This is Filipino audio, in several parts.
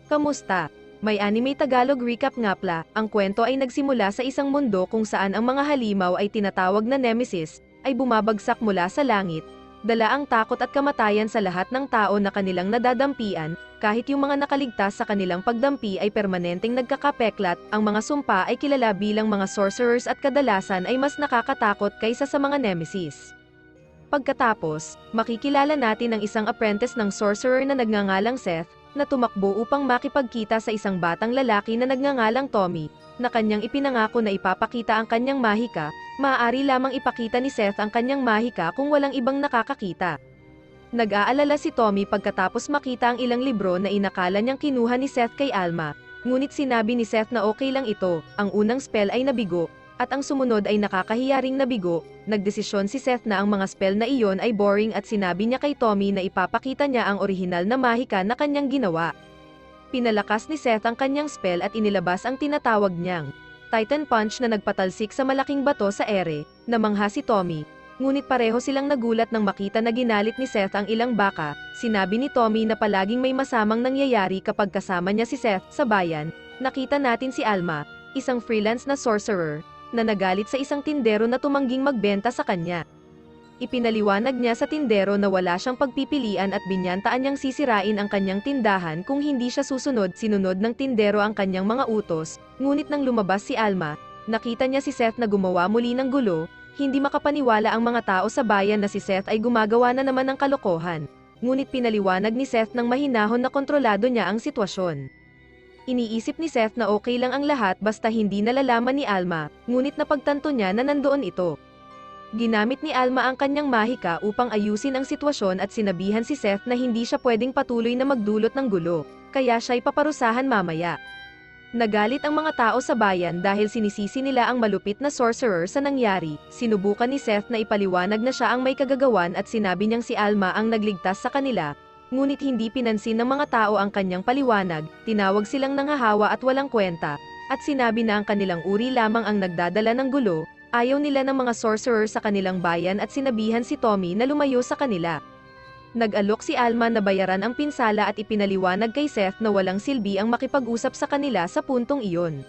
Kamusta? May anime Tagalog recap nga pala. Ang kwento ay nagsimula sa isang mundo kung saan ang mga halimaw ay tinatawag na Nemesis, ay bumabagsak mula sa langit. Dala ang takot at kamatayan sa lahat ng tao na kanilang nadadampian, kahit yung mga nakaligtas sa kanilang pagdampi ay permanenteng nagkakapeklat. Ang mga sumpa ay kilala bilang mga sorcerers at kadalasan ay mas nakakatakot kaysa sa mga Nemesis. Pagkatapos, makikilala natin ang isang apprentice ng sorcerer na nagngangalang Seth, na tumakbo upang makipagkita sa isang batang lalaki na nagngangalang Tommy, na kanyang ipinangako na ipapakita ang kanyang mahika. Maaari lamang ipakita ni Seth ang kanyang mahika kung walang ibang nakakakita. Nag-aalala si Tommy pagkatapos makita ang ilang libro na inakala niyang kinuha ni Seth kay Alma, ngunit sinabi ni Seth na okay lang ito. Ang unang spell ay nabigo, at ang sumunod ay nakakahiya ring nabigo. Nagdesisyon si Seth na ang mga spell na iyon ay boring at sinabi niya kay Tommy na ipapakita niya ang orihinal na mahika na kanyang ginawa. Pinalakas ni Seth ang kanyang spell at inilabas ang tinatawag niyang Titan Punch na nagpatalsik sa malaking bato sa ere. Namangha si Tommy, ngunit pareho silang nagulat nang makita na ginalit ni Seth ang ilang baka. Sinabi ni Tommy na palaging may masamang nangyayari kapag kasama niya si Seth sa bayan. Nakita natin si Alma, isang freelance na sorcerer, na nagalit sa isang tindero na tumangging magbenta sa kanya. Ipinaliwanag niya sa tindero na wala siyang pagpipilian at binyantaan niyang sisirain ang kanyang tindahan kung hindi siya susunod. Sinunod ng tindero ang kanyang mga utos, ngunit nang lumabas si Alma, nakita niya si Seth na gumawa muli ng gulo. Hindi makapaniwala ang mga tao sa bayan na si Seth ay gumagawa na naman ng kalokohan. Ngunit pinaliwanag ni Seth ng mahinahon na kontrolado niya ang sitwasyon. Iniisip ni Seth na okay lang ang lahat basta hindi nalalaman ni Alma, ngunit napagtanto niya na nandoon ito. Ginamit ni Alma ang kanyang mahika upang ayusin ang sitwasyon at sinabihan si Seth na hindi siya pwedeng patuloy na magdulot ng gulo, kaya siya'y paparusahan mamaya. Nagalit ang mga tao sa bayan dahil sinisisi nila ang malupit na sorcerer sa nangyari. Sinubukan ni Seth na ipaliwanag na siya ang may kagagawan at sinabi niyang si Alma ang nagligtas sa kanila, ngunit hindi pinansin ng mga tao ang kanyang paliwanag. Tinawag silang nanghahawa at walang kwenta, at sinabi na ang kanilang uri lamang ang nagdadala ng gulo. Ayaw nila ng mga sorcerer sa kanilang bayan at sinabihan si Tommy na lumayo sa kanila. Nag-alok si Alma na bayaran ang pinsala at ipinaliwanag kay Seth na walang silbi ang makipag-usap sa kanila sa puntong iyon.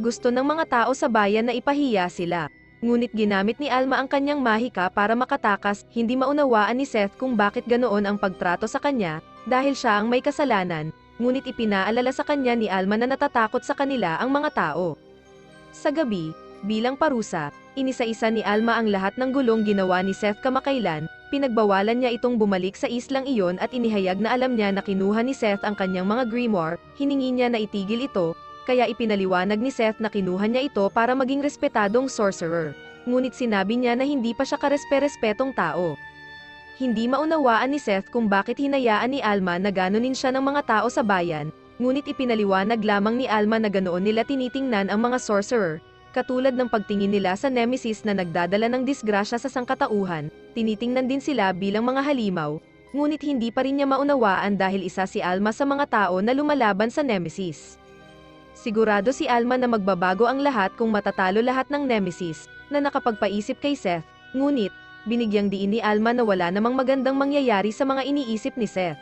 Gusto ng mga tao sa bayan na ipahiya sila. Ngunit ginamit ni Alma ang kanyang mahika para makatakas. Hindi maunawaan ni Seth kung bakit ganoon ang pagtrato sa kanya, dahil siya ang may kasalanan, ngunit ipinaalala sa kanya ni Alma na natatakot sa kanila ang mga tao. Sa gabi, bilang parusa, inisa-isa ni Alma ang lahat ng gulong ginawa ni Seth kamakailan. Pinagbawalan niya itong bumalik sa islang iyon at inihayag na alam niya na kinuha ni Seth ang kanyang mga grimoire. Hiningi niya na itigil ito, kaya ipinaliwanag ni Seth na kinuha niya ito para maging respetadong sorcerer. Ngunit sinabi niya na hindi pa siya karespe-respetong tao. Hindi maunawaan ni Seth kung bakit hinayaan ni Alma na ganunin siya ng mga tao sa bayan, ngunit ipinaliwanag lamang ni Alma na ganoon nila tinitingnan ang mga sorcerer. Katulad ng pagtingin nila sa Nemesis na nagdadala ng disgrasya sa sangkatauhan, tinitingnan din sila bilang mga halimaw, ngunit hindi pa rin niya maunawaan dahil isa si Alma sa mga tao na lumalaban sa Nemesis. Sigurado si Alma na magbabago ang lahat kung matatalo lahat ng Nemesis, na nakapagpaisip kay Seth, ngunit, binigyang diin ni Alma na wala namang magandang mangyayari sa mga iniisip ni Seth.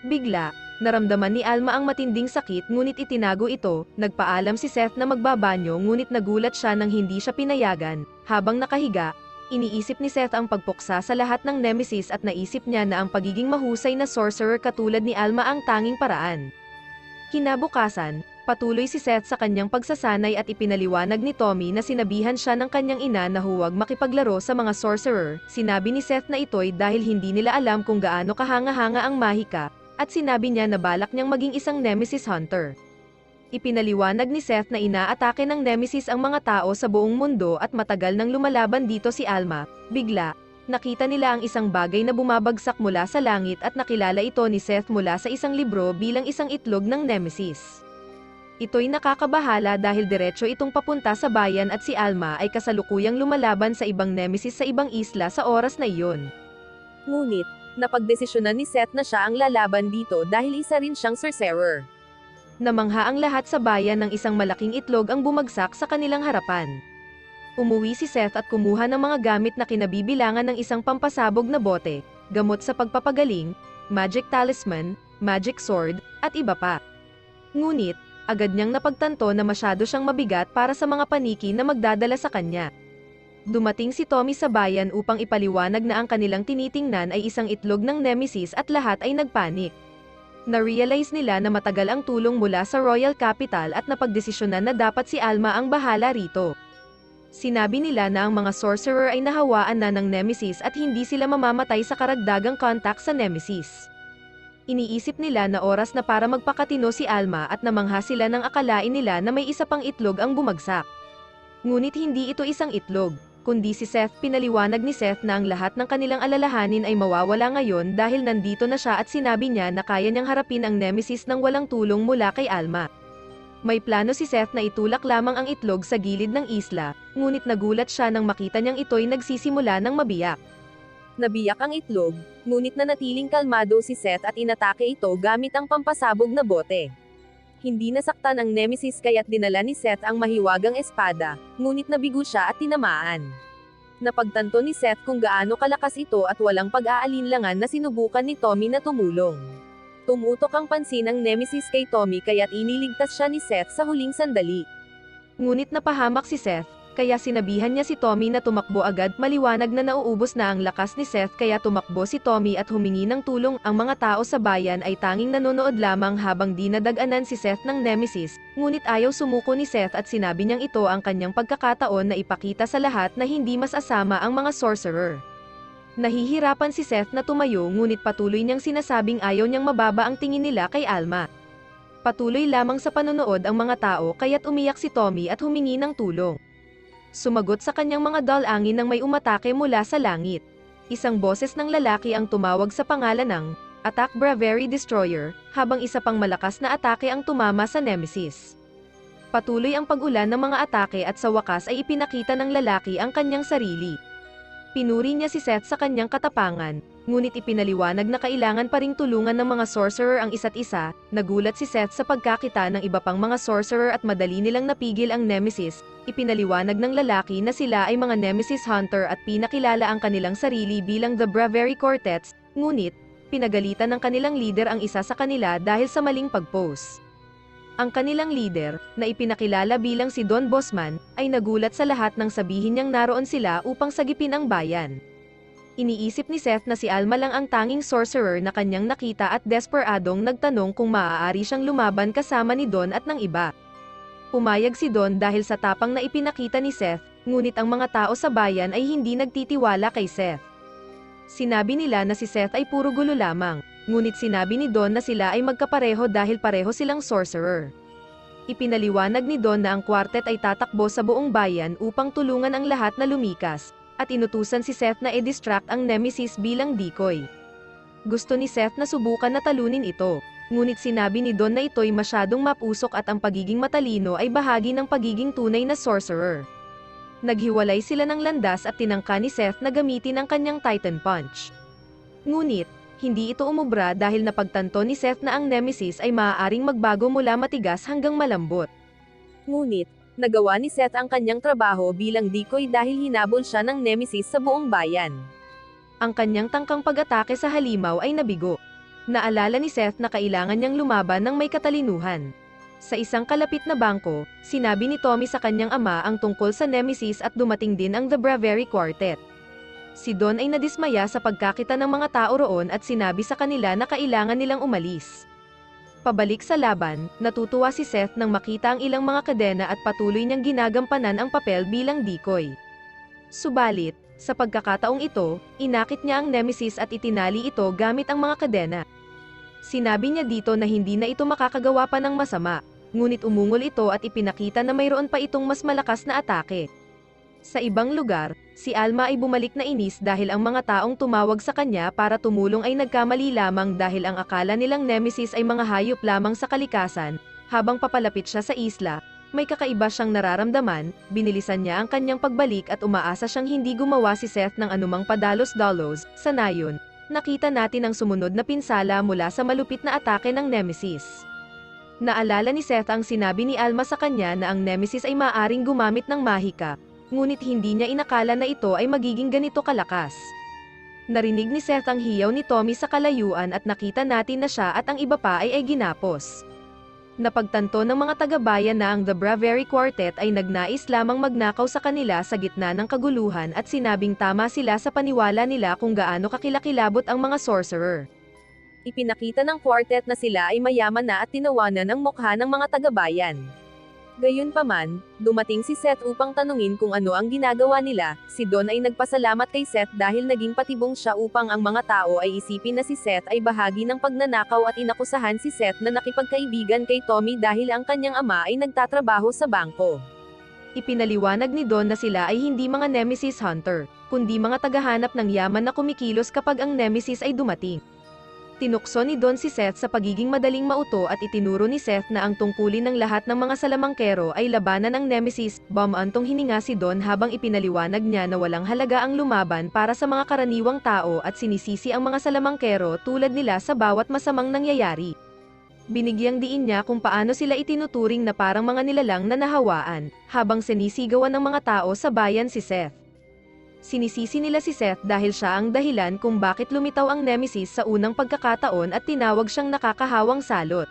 Bigla, naramdaman ni Alma ang matinding sakit ngunit itinago ito. Nagpaalam si Seth na magbabanyo ngunit nagulat siya nang hindi siya pinayagan. Habang nakahiga, iniisip ni Seth ang pagpuksa sa lahat ng Nemesis at naisip niya na ang pagiging mahusay na sorcerer katulad ni Alma ang tanging paraan. Kinabukasan, patuloy si Seth sa kanyang pagsasanay at ipinaliwanag ni Tommy na sinabihan siya ng kanyang ina na huwag makipaglaro sa mga sorcerer. Sinabi ni Seth na ito'y dahil hindi nila alam kung gaano kahanga-hanga ang mahika, at sinabi niya na balak niyang maging isang Nemesis hunter. Ipinaliwanag ni Seth na inaatake ng Nemesis ang mga tao sa buong mundo at matagal nang lumalaban dito si Alma. Bigla, nakita nila ang isang bagay na bumabagsak mula sa langit at nakilala ito ni Seth mula sa isang libro bilang isang itlog ng Nemesis. Ito'y nakakabahala dahil diretso itong papunta sa bayan at si Alma ay kasalukuyang lumalaban sa ibang Nemesis sa ibang isla sa oras na iyon. Ngunit, napagdesisyonan ni Seth na siya ang lalaban dito dahil isa rin siyang sorcerer. Namangha ang lahat sa bayan ng isang malaking itlog ang bumagsak sa kanilang harapan. Umuwi si Seth at kumuha ng mga gamit na kinabibilangan ng isang pampasabog na bote, gamot sa pagpapagaling, magic talisman, magic sword, at iba pa. Ngunit, agad niyang napagtanto na masyado siyang mabigat para sa mga paniki na magdadala sa kanya. Dumating si Tommy sa bayan upang ipaliwanag na ang kanilang tinitingnan ay isang itlog ng Nemesis at lahat ay nagpanik. Na-realize nila na matagal ang tulong mula sa Royal Capital at napagdesisyonan na dapat si Alma ang bahala rito. Sinabi nila na ang mga sorcerer ay nahawaan na ng Nemesis at hindi sila mamamatay sa karagdagang contact sa Nemesis. Iniisip nila na oras na para magpakatino si Alma at namangha sila nang akalain nila na may isa pang itlog ang bumagsak. Ngunit hindi ito isang itlog, kundi si Seth. Pinaliwanag ni Seth na ang lahat ng kanilang alalahanin ay mawawala ngayon dahil nandito na siya at sinabi niya na kaya niyang harapin ang Nemesis nang walang tulong mula kay Alma. May plano si Seth na itulak lamang ang itlog sa gilid ng isla, ngunit nagulat siya nang makita niyang ito'y nagsisimula ng mabiyak. Nabiyak ang itlog, ngunit nanatiling kalmado si Seth at inatake ito gamit ang pampasabog na bote. Hindi nasaktan ang Nemesis kaya't dinala ni Seth ang mahiwagang espada, ngunit nabigo siya at tinamaan. Napagtanto ni Seth kung gaano kalakas ito at walang pag-aalinlangan na sinubukan ni Tommy na tumulong. Tumutok ang pansin ng Nemesis kay Tommy kaya't iniligtas siya ni Seth sa huling sandali. Ngunit napahamak si Seth, kaya sinabihan niya si Tommy na tumakbo agad. Maliwanag na nauubos na ang lakas ni Seth kaya tumakbo si Tommy at humingi ng tulong. Ang mga tao sa bayan ay tanging nanonood lamang habang dinadaganan si Seth ng Nemesis, ngunit ayaw sumuko ni Seth at sinabi niyang ito ang kanyang pagkakataon na ipakita sa lahat na hindi mas asama ang mga sorcerer. Nahihirapan si Seth na tumayo ngunit patuloy niyang sinasabing ayaw niyang mababa ang tingin nila kay Alma. Patuloy lamang sa panonood ang mga tao kaya't umiyak si Tommy at humingi ng tulong. Sumagot sa kanyang mga dalangin nang may umatake mula sa langit. Isang boses ng lalaki ang tumawag sa pangalan ng Attack Bravery Destroyer, habang isa pang malakas na atake ang tumama sa Nemesis. Patuloy ang pag-ulan ng mga atake at sa wakas ay ipinakita ng lalaki ang kanyang sarili. Pinuri niya si Seth sa kanyang katapangan, ngunit ipinaliwanag na kailangan pa ring tulungan ng mga sorcerer ang isa't isa. Nagulat si Seth sa pagkakita ng iba pang mga sorcerer at madali nilang napigil ang Nemesis. Ipinaliwanag ng lalaki na sila ay mga Nemesis Hunter at pinakilala ang kanilang sarili bilang The Bravery Quartets, ngunit, pinagalitan ng kanilang leader ang isa sa kanila dahil sa maling pag-pose. Ang kanilang leader, na ipinakilala bilang si Don Bosman, ay nagulat sa lahat nang sabihin niyang naroon sila upang sagipin ang bayan. Iniisip ni Seth na si Alma lang ang tanging sorcerer na kanyang nakita at desperadong nagtanong kung maaari siyang lumaban kasama ni Don at ng iba. Pumayag si Don dahil sa tapang na ipinakita ni Seth, ngunit ang mga tao sa bayan ay hindi nagtitiwala kay Seth. Sinabi nila na si Seth ay puro gulo lamang, ngunit sinabi ni Don na sila ay magkapareho dahil pareho silang sorcerer. Ipinaliwanag ni Don na ang quartet ay tatakbo sa buong bayan upang tulungan ang lahat na lumikas, at inutusan si Seth na i-distract ang Nemesis bilang decoy. Gusto ni Seth na subukan na talunin ito, ngunit sinabi ni Don na ito'y masyadong mapusok at ang pagiging matalino ay bahagi ng pagiging tunay na sorcerer. Naghiwalay sila ng landas at tinangka ni Seth na gamitin ang kanyang Titan Punch. Ngunit, hindi ito umubra dahil napagtanto ni Seth na ang Nemesis ay maaaring magbago mula matigas hanggang malambot. Ngunit, nagawa ni Seth ang kanyang trabaho bilang decoy dahil hinabol siya ng Nemesis sa buong bayan. Ang kanyang tangkang pag-atake sa halimaw ay nabigo. Naalala ni Seth na kailangan niyang lumaban ng may katalinuhan. Sa isang kalapit na bangko, sinabi ni Tommy sa kanyang ama ang tungkol sa Nemesis at dumating din ang The Bravery Quartet. Si Don ay nadismaya sa pagkakita ng mga tao roon at sinabi sa kanila na kailangan nilang umalis. Pabalik sa laban, natutuwa si Seth nang makita ang ilang mga kadena at patuloy niyang ginagampanan ang papel bilang decoy. Subalit, sa pagkakataong ito, inakit niya ang Nemesis at itinali ito gamit ang mga kadena. Sinabi niya dito na hindi na ito makakagawa pa ng masama, ngunit umungol ito at ipinakita na mayroon pa itong mas malakas na atake. Sa ibang lugar, si Alma ay bumalik na inis dahil ang mga taong tumawag sa kanya para tumulong ay nagkamali lamang dahil ang akala nilang Nemesis ay mga hayop lamang sa kalikasan. Habang papalapit siya sa isla, may kakaiba siyang nararamdaman. Binilisan niya ang kanyang pagbalik at umaasa siyang hindi gumawa si Seth ng anumang padalos-dalos. Sa nayon, nakita natin ang sumunod na pinsala mula sa malupit na atake ng Nemesis. Naalala ni Seth ang sinabi ni Alma sa kanya na ang Nemesis ay maaaring gumamit ng mahika, ngunit hindi niya inakala na ito ay magiging ganito kalakas. Narinig ni Seth ang hiyaw ni Tommy sa kalayuan at nakita natin na siya at ang iba pa ay ginapos. Napagtanto ng mga taga-bayan na ang The Bravery Quartet ay nagnais lamang magnakaw sa kanila sa gitna ng kaguluhan at sinabing tama sila sa paniwala nila kung gaano kakilakilabot ang mga sorcerer. Ipinakita ng quartet na sila ay mayaman na at tinawanan ang mukha ng mga taga-bayan. Gayunpaman, dumating si Seth upang tanungin kung ano ang ginagawa nila. Si Don ay nagpasalamat kay Seth dahil naging patibong siya upang ang mga tao ay isipin na si Seth ay bahagi ng pagnanakaw at inakusahan si Seth na nakipagkaibigan kay Tommy dahil ang kanyang ama ay nagtatrabaho sa bangko. Ipinaliwanag ni Don na sila ay hindi mga Nemesis Hunter, kundi mga tagahanap ng yaman na kumikilos kapag ang Nemesis ay dumating. Tinukso ni Don si Seth sa pagiging madaling mauto at itinuro ni Seth na ang tungkulin ng lahat ng mga salamangkero ay labanan ang Nemesis. Bumantong hininga si Don habang ipinaliwanag niya na walang halaga ang lumaban para sa mga karaniwang tao at sinisisi ang mga salamangkero tulad nila sa bawat masamang nangyayari. Binigyang diin niya kung paano sila itinuturing na parang mga nilalang na nahawaan, habang sinisigawan ng mga tao sa bayan si Seth. Sinisisi nila si Seth dahil siya ang dahilan kung bakit lumitaw ang Nemesis sa unang pagkakataon at tinawag siyang nakakahawang salot.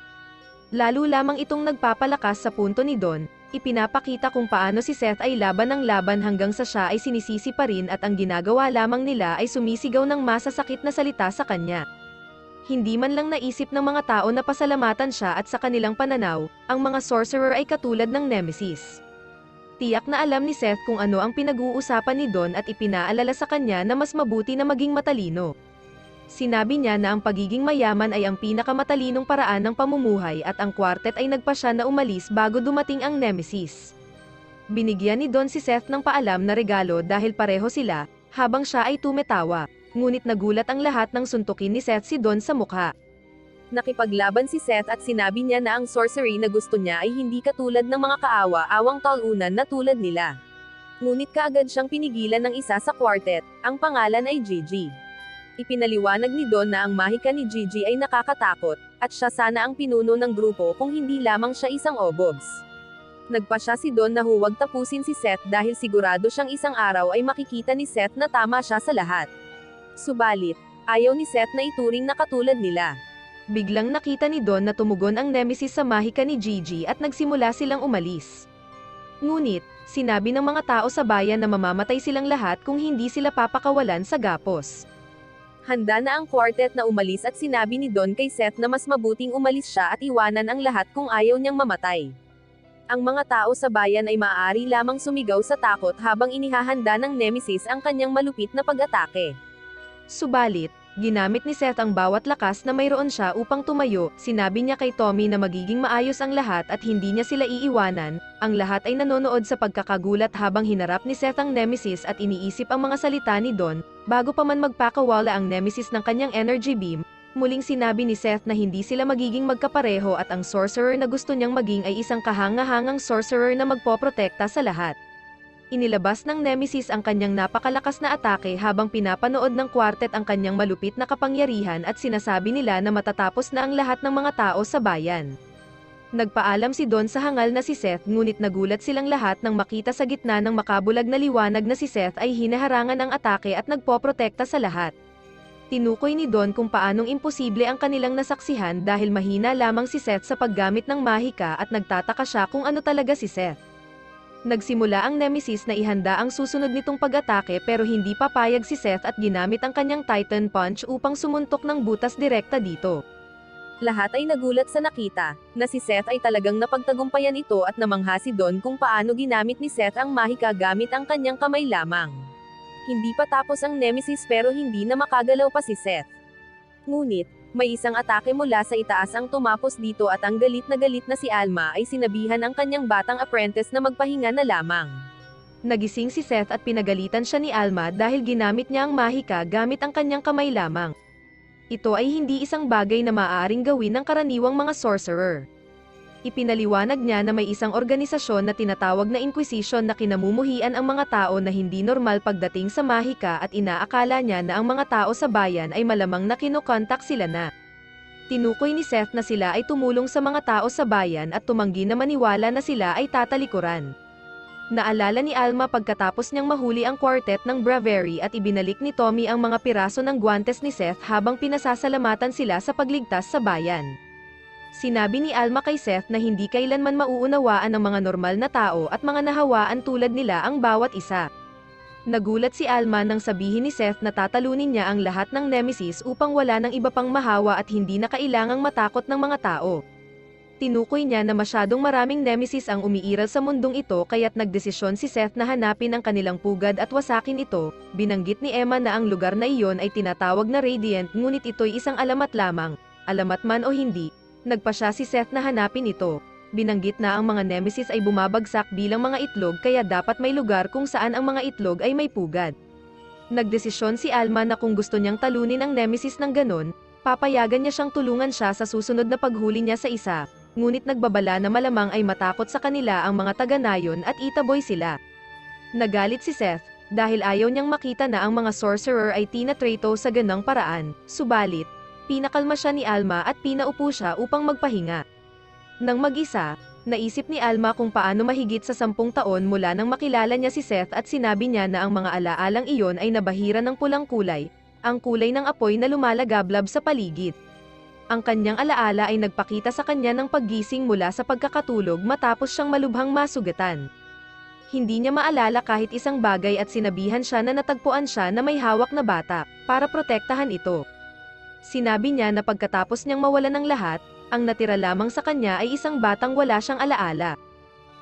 Lalo lamang itong nagpapalakas sa punto ni Don, ipinapakita kung paano si Seth ay laban ng laban hanggang sa siya ay sinisisi pa rin at ang ginagawa lamang nila ay sumisigaw ng masasakit na salita sa kanya. Hindi man lang naisip ng mga tao na pasalamatan siya at sa kanilang pananaw, ang mga sorcerer ay katulad ng Nemesis. Tiyak na alam ni Seth kung ano ang pinag-uusapan ni Don at ipinaalala sa kanya na mas mabuti na maging matalino. Sinabi niya na ang pagiging mayaman ay ang pinakamatalinong paraan ng pamumuhay at ang quartet ay nagpasya na umalis bago dumating ang Nemesis. Binigyan ni Don si Seth ng paalam na regalo dahil pareho sila, habang siya ay tumetawa, ngunit nagulat ang lahat nang suntukin ni Seth si Don sa mukha. Nakipaglaban si Seth at sinabi niya na ang sorcery na gusto niya ay hindi katulad ng mga kaawa-awang talunan na tulad nila. Ngunit kaagad siyang pinigilan ng isa sa quartet, ang pangalan ay Gigi. Ipinaliwanag ni Don na ang mahika ni Gigi ay nakakatakot, at siya sana ang pinuno ng grupo kung hindi lamang siya isang obobs. Nagpasya si Don na huwag tapusin si Seth dahil sigurado siyang isang araw ay makikita ni Seth na tama siya sa lahat. Subalit, ayaw ni Seth na ituring na katulad nila. Biglang nakita ni Don na tumugon ang Nemesis sa mahika ni Gigi at nagsimula silang umalis. Ngunit, sinabi ng mga tao sa bayan na mamamatay silang lahat kung hindi sila papakawalan sa gapos. Handa na ang quartet na umalis at sinabi ni Don kay Seth na mas mabuting umalis siya at iwanan ang lahat kung ayaw niyang mamatay. Ang mga tao sa bayan ay maaari lamang sumigaw sa takot habang inihahanda ng Nemesis ang kanyang malupit na pag-atake. Subalit, ginamit ni Seth ang bawat lakas na mayroon siya upang tumayo. Sinabi niya kay Tommy na magiging maayos ang lahat at hindi niya sila iiwanan. Ang lahat ay nanonood sa pagkakagulat habang hinarap ni Seth ang Nemesis at iniisip ang mga salita ni Don. Bago pa man magpakawala ang Nemesis ng kanyang energy beam, muling sinabi ni Seth na hindi sila magiging magkapareho at ang sorcerer na gusto niyang maging ay isang kahangahangang sorcerer na magpoprotekta sa lahat. Inilabas ng Nemesis ang kanyang napakalakas na atake habang pinapanood ng quartet ang kanyang malupit na kapangyarihan at sinasabi nila na matatapos na ang lahat ng mga tao sa bayan. Nagpaalam si Don sa hangal na si Seth ngunit nagulat silang lahat nang makita sa gitna ng makabulag na liwanag na si Seth ay hinaharangan ang atake at nagpoprotekta sa lahat. Tinukoy ni Don kung paanong imposible ang kanilang nasaksihan dahil mahina lamang si Seth sa paggamit ng mahika at nagtataka siya kung ano talaga si Seth. Nagsimula ang Nemesis na ihanda ang susunod nitong pag-atake pero hindi papayag si Seth at ginamit ang kanyang Titan Punch upang sumuntok ng butas direkta dito. Lahat ay nagulat sa nakita, na si Seth ay talagang napagtagumpayan ito at namangha si Don kung paano ginamit ni Seth ang mahika gamit ang kanyang kamay lamang. Hindi pa tapos ang Nemesis pero hindi na makagalaw pa si Seth. Ngunit, may isang atake mula sa itaas ang tumapos dito at ang galit na si Alma ay sinabihan ang kanyang batang apprentice na magpahinga na lamang. Nagising si Seth at pinagalitan siya ni Alma dahil ginamit niya ang mahika gamit ang kanyang kamay lamang. Ito ay hindi isang bagay na maaaring gawin ng karaniwang mga sorcerer. Ipinaliwanag niya na may isang organisasyon na tinatawag na Inquisition na kinamumuhian ang mga tao na hindi normal pagdating sa mahika at inaakala niya na ang mga tao sa bayan ay malamang na kinokontak sila na. Tinukoy ni Seth na sila ay tumulong sa mga tao sa bayan at tumanggi na maniwala na sila ay tatalikuran. Naalala ni Alma pagkatapos niyang mahuli ang quartet ng Bravery at ibinalik ni Tommy ang mga piraso ng guwantes ni Seth habang pinasasalamatan sila sa pagligtas sa bayan. Sinabi ni Alma kay Seth na hindi kailanman mauunawaan ng mga normal na tao at mga nahawaan tulad nila ang bawat isa. Nagulat si Alma nang sabihin ni Seth na tatalunin niya ang lahat ng Nemesis upang wala ng iba pang mahawa at hindi na kailangang matakot ng mga tao. Tinukoy niya na masyadong maraming Nemesis ang umiiral sa mundong ito kaya't nagdesisyon si Seth na hanapin ang kanilang pugad at wasakin ito. Binanggit ni Emma na ang lugar na iyon ay tinatawag na Radiant ngunit ito'y isang alamat lamang, alamat man o hindi. Nagpa siya si Seth na hanapin ito. Binanggit na ang mga Nemesis ay bumabagsak bilang mga itlog kaya dapat may lugar kung saan ang mga itlog ay may pugad. Nagdesisyon si Alma na kung gusto niyang talunin ang Nemesis ng ganon, papayagan niya siyang tulungan siya sa susunod na paghuli niya sa isa. Ngunit nagbabala na malamang ay matakot sa kanila ang mga taga-Nayon at itaboy sila. Nagalit si Seth, dahil ayaw niyang makita na ang mga sorcerer ay tinatrato sa ganang paraan, subalit, pinakalma siya ni Alma at pinaupo siya upang magpahinga. Nang mag-isa, naisip ni Alma kung paano mahigit sa 10 taon mula nang makilala niya si Seth at sinabi niya na ang mga alaalang iyon ay nabahira ng pulang kulay, ang kulay ng apoy na lumalagablab sa paligid. Ang kanyang alaala ay nagpakita sa kanya ng paggising mula sa pagkakatulog matapos siyang malubhang masugatan. Hindi niya maalala kahit isang bagay at sinabihan siya na natagpuan siya na may hawak na bata, para protektahan ito. Sinabi niya na pagkatapos niyang mawalan ng lahat, ang natira lamang sa kanya ay isang batang wala siyang alaala.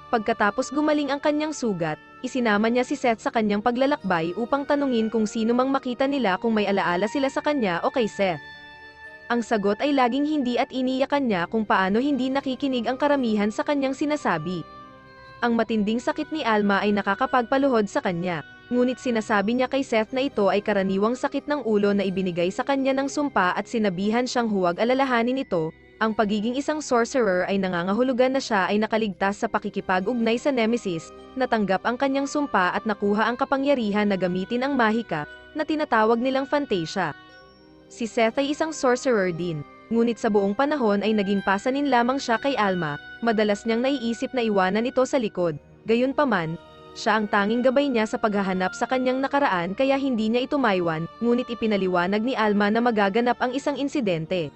Pagkatapos gumaling ang kanyang sugat, isinama niya si Seth sa kanyang paglalakbay upang tanungin kung sino mang makita nila kung may alaala sila sa kanya o kay Seth. Ang sagot ay laging hindi at iniyakan niya kung paano hindi nakikinig ang karamihan sa kanyang sinasabi. Ang matinding sakit ni Alma ay nakakapagpaluhod sa kanya, ngunit sinasabi niya kay Seth na ito ay karaniwang sakit ng ulo na ibinigay sa kanya ng sumpa at sinabihan siyang huwag alalahanin ito. Ang pagiging isang sorcerer ay nangangahulugan na siya ay nakaligtas sa pakikipag-ugnay sa Nemesis, natanggap ang kanyang sumpa at nakuha ang kapangyarihan na gamitin ang mahika, na tinatawag nilang Fantasia. Si Seth ay isang sorcerer din, ngunit sa buong panahon ay naging pasanin lamang siya kay Alma, madalas niyang naiisip na iwanan ito sa likod. Gayunpaman, siya ang tanging gabay niya sa paghahanap sa kanyang nakaraan kaya hindi niya ito maiwan, ngunit ipinaliwanag ni Alma na magaganap ang isang insidente.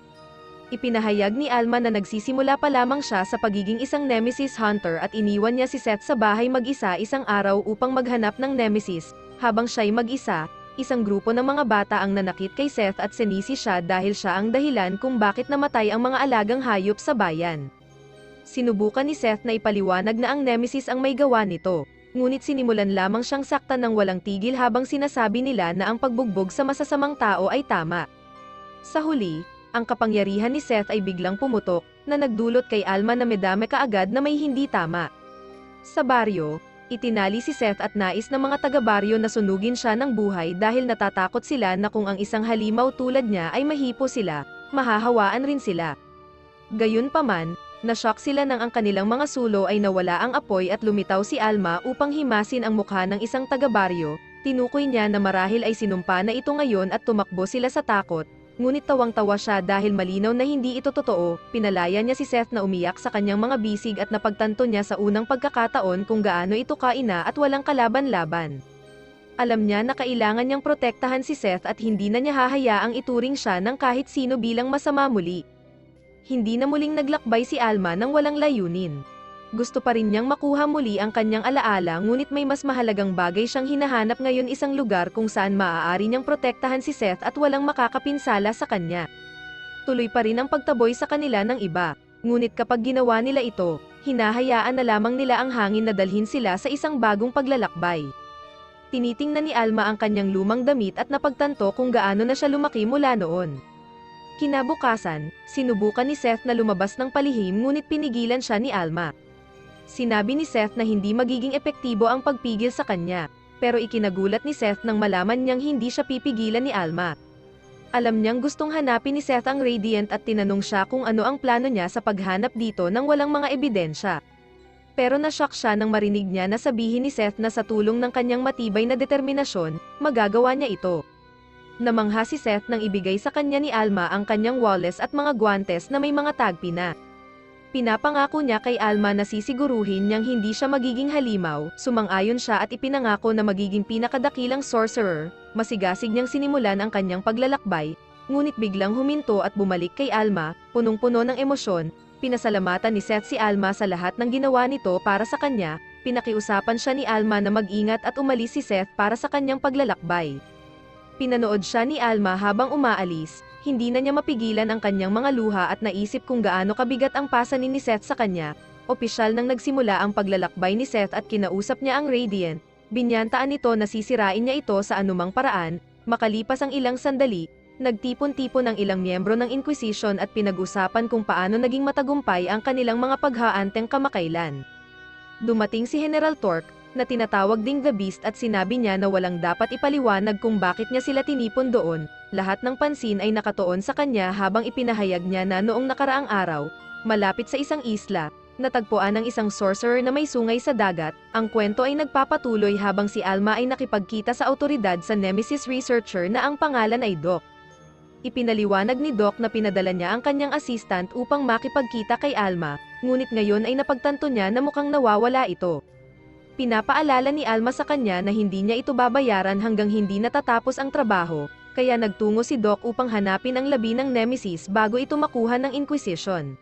Ipinahayag ni Alma na nagsisimula pa lamang siya sa pagiging isang Nemesis hunter at iniwan niya si Seth sa bahay mag-isa isang araw upang maghanap ng Nemesis. Habang siya'y mag-isa, isang grupo ng mga bata ang nanakit kay Seth at sinisi siya dahil siya ang dahilan kung bakit namatay ang mga alagang hayop sa bayan. Sinubukan ni Seth na ipaliwanag na ang Nemesis ang may gawa nito, ngunit sinimulan lamang siyang saktan ng walang tigil habang sinasabi nila na ang pagbugbog sa masasamang tao ay tama. Sa huli, ang kapangyarihan ni Seth ay biglang pumutok, na nagdulot kay Alma na medame kaagad na may hindi tama. Sa baryo, itinali si Seth at nais ng mga taga-baryo na sunugin siya ng buhay dahil natatakot sila na kung ang isang halimaw tulad niya ay mahipo sila, mahahawaan rin sila. Gayunpaman, na-shock sila nang ang kanilang mga sulo ay nawala ang apoy at lumitaw si Alma upang himasin ang mukha ng isang taga-baryo. Tinukoy niya na marahil ay sinumpa na ito ngayon at tumakbo sila sa takot. Ngunit tawang-tawa siya dahil malinaw na hindi ito totoo. Pinalaya niya si Seth na umiyak sa kanyang mga bisig at napagtanto niya sa unang pagkakataon kung gaano ito kaina at walang kalaban-laban. Alam niya na kailangan niyang protektahan si Seth at hindi na niya hahayaang ituring siya ng kahit sino bilang masama muli. Hindi na muling naglakbay si Alma nang walang layunin. Gusto pa rin niyang makuha muli ang kanyang alaala ngunit may mas mahalagang bagay siyang hinahanap ngayon, isang lugar kung saan maaari niyang protektahan si Seth at walang makakapinsala sa kanya. Tuloy pa rin ang pagtaboy sa kanila ng iba, ngunit kapag ginawa nila ito, hinahayaan na lamang nila ang hangin na dalhin sila sa isang bagong paglalakbay. Tinitingnan ni Alma ang kanyang lumang damit at napagtanto kung gaano na siya lumaki mula noon. Kinabukasan, sinubukan ni Seth na lumabas ng palihim ngunit pinigilan siya ni Alma. Sinabi ni Seth na hindi magiging epektibo ang pagpigil sa kanya, pero ikinagulat ni Seth nang malaman niyang hindi siya pipigilan ni Alma. Alam niyang gustong hanapin ni Seth ang Radiant at tinanong siya kung ano ang plano niya sa paghanap dito nang walang mga ebidensya. Pero nashock siya nang marinig niya na sabihin ni Seth na sa tulong ng kanyang matibay na determinasyon, magagawa niya ito. Namangha si Seth nang ibigay sa kanya ni Alma ang kanyang walles at mga guwantes na may mga tagpi na. Pinapangako niya kay Alma na sisiguruhin niyang hindi siya magiging halimaw, sumang-ayon siya at ipinangako na magiging pinakadakilang sorcerer. Masigasig niyang sinimulan ang kanyang paglalakbay, ngunit biglang huminto at bumalik kay Alma, punong-puno ng emosyon. Pinasalamatan ni Seth si Alma sa lahat ng ginawa nito para sa kanya, pinakiusapan siya ni Alma na mag-ingat at umalis si Seth para sa kanyang paglalakbay. Pinanood siya ni Alma habang umaalis, hindi na niya mapigilan ang kanyang mga luha at naisip kung gaano kabigat ang pasanin ni Seth sa kanya. Opisyal nang nagsimula ang paglalakbay ni Seth at kinausap niya ang Radiant, binyantaan nito na sisirain niya ito sa anumang paraan. Makalipas ang ilang sandali, nagtipon-tipon ang ilang miyembro ng Inquisition at pinag-usapan kung paano naging matagumpay ang kanilang mga paghaanteng kamakailan. Dumating si General Torque, na tinatawag ding The Beast at sinabi niya na walang dapat ipaliwanag kung bakit niya sila tinipon doon. Lahat ng pansin ay nakatuon sa kanya habang ipinahayag niya na noong nakaraang araw, malapit sa isang isla, natagpuan ng isang sorcerer na may sungay sa dagat. Ang kwento ay nagpapatuloy habang si Alma ay nakipagkita sa awtoridad sa Nemesis researcher na ang pangalan ay Doc. Ipinaliwanag ni Doc na pinadala niya ang kanyang assistant upang makipagkita kay Alma, ngunit ngayon ay napagtanto niya na mukhang nawawala ito. Pinapaalala ni Alma sa kanya na hindi niya ito babayaran hanggang hindi natatapos ang trabaho, kaya nagtungo si Doc upang hanapin ang labi ng Nemesis bago ito makuha ng Inquisition.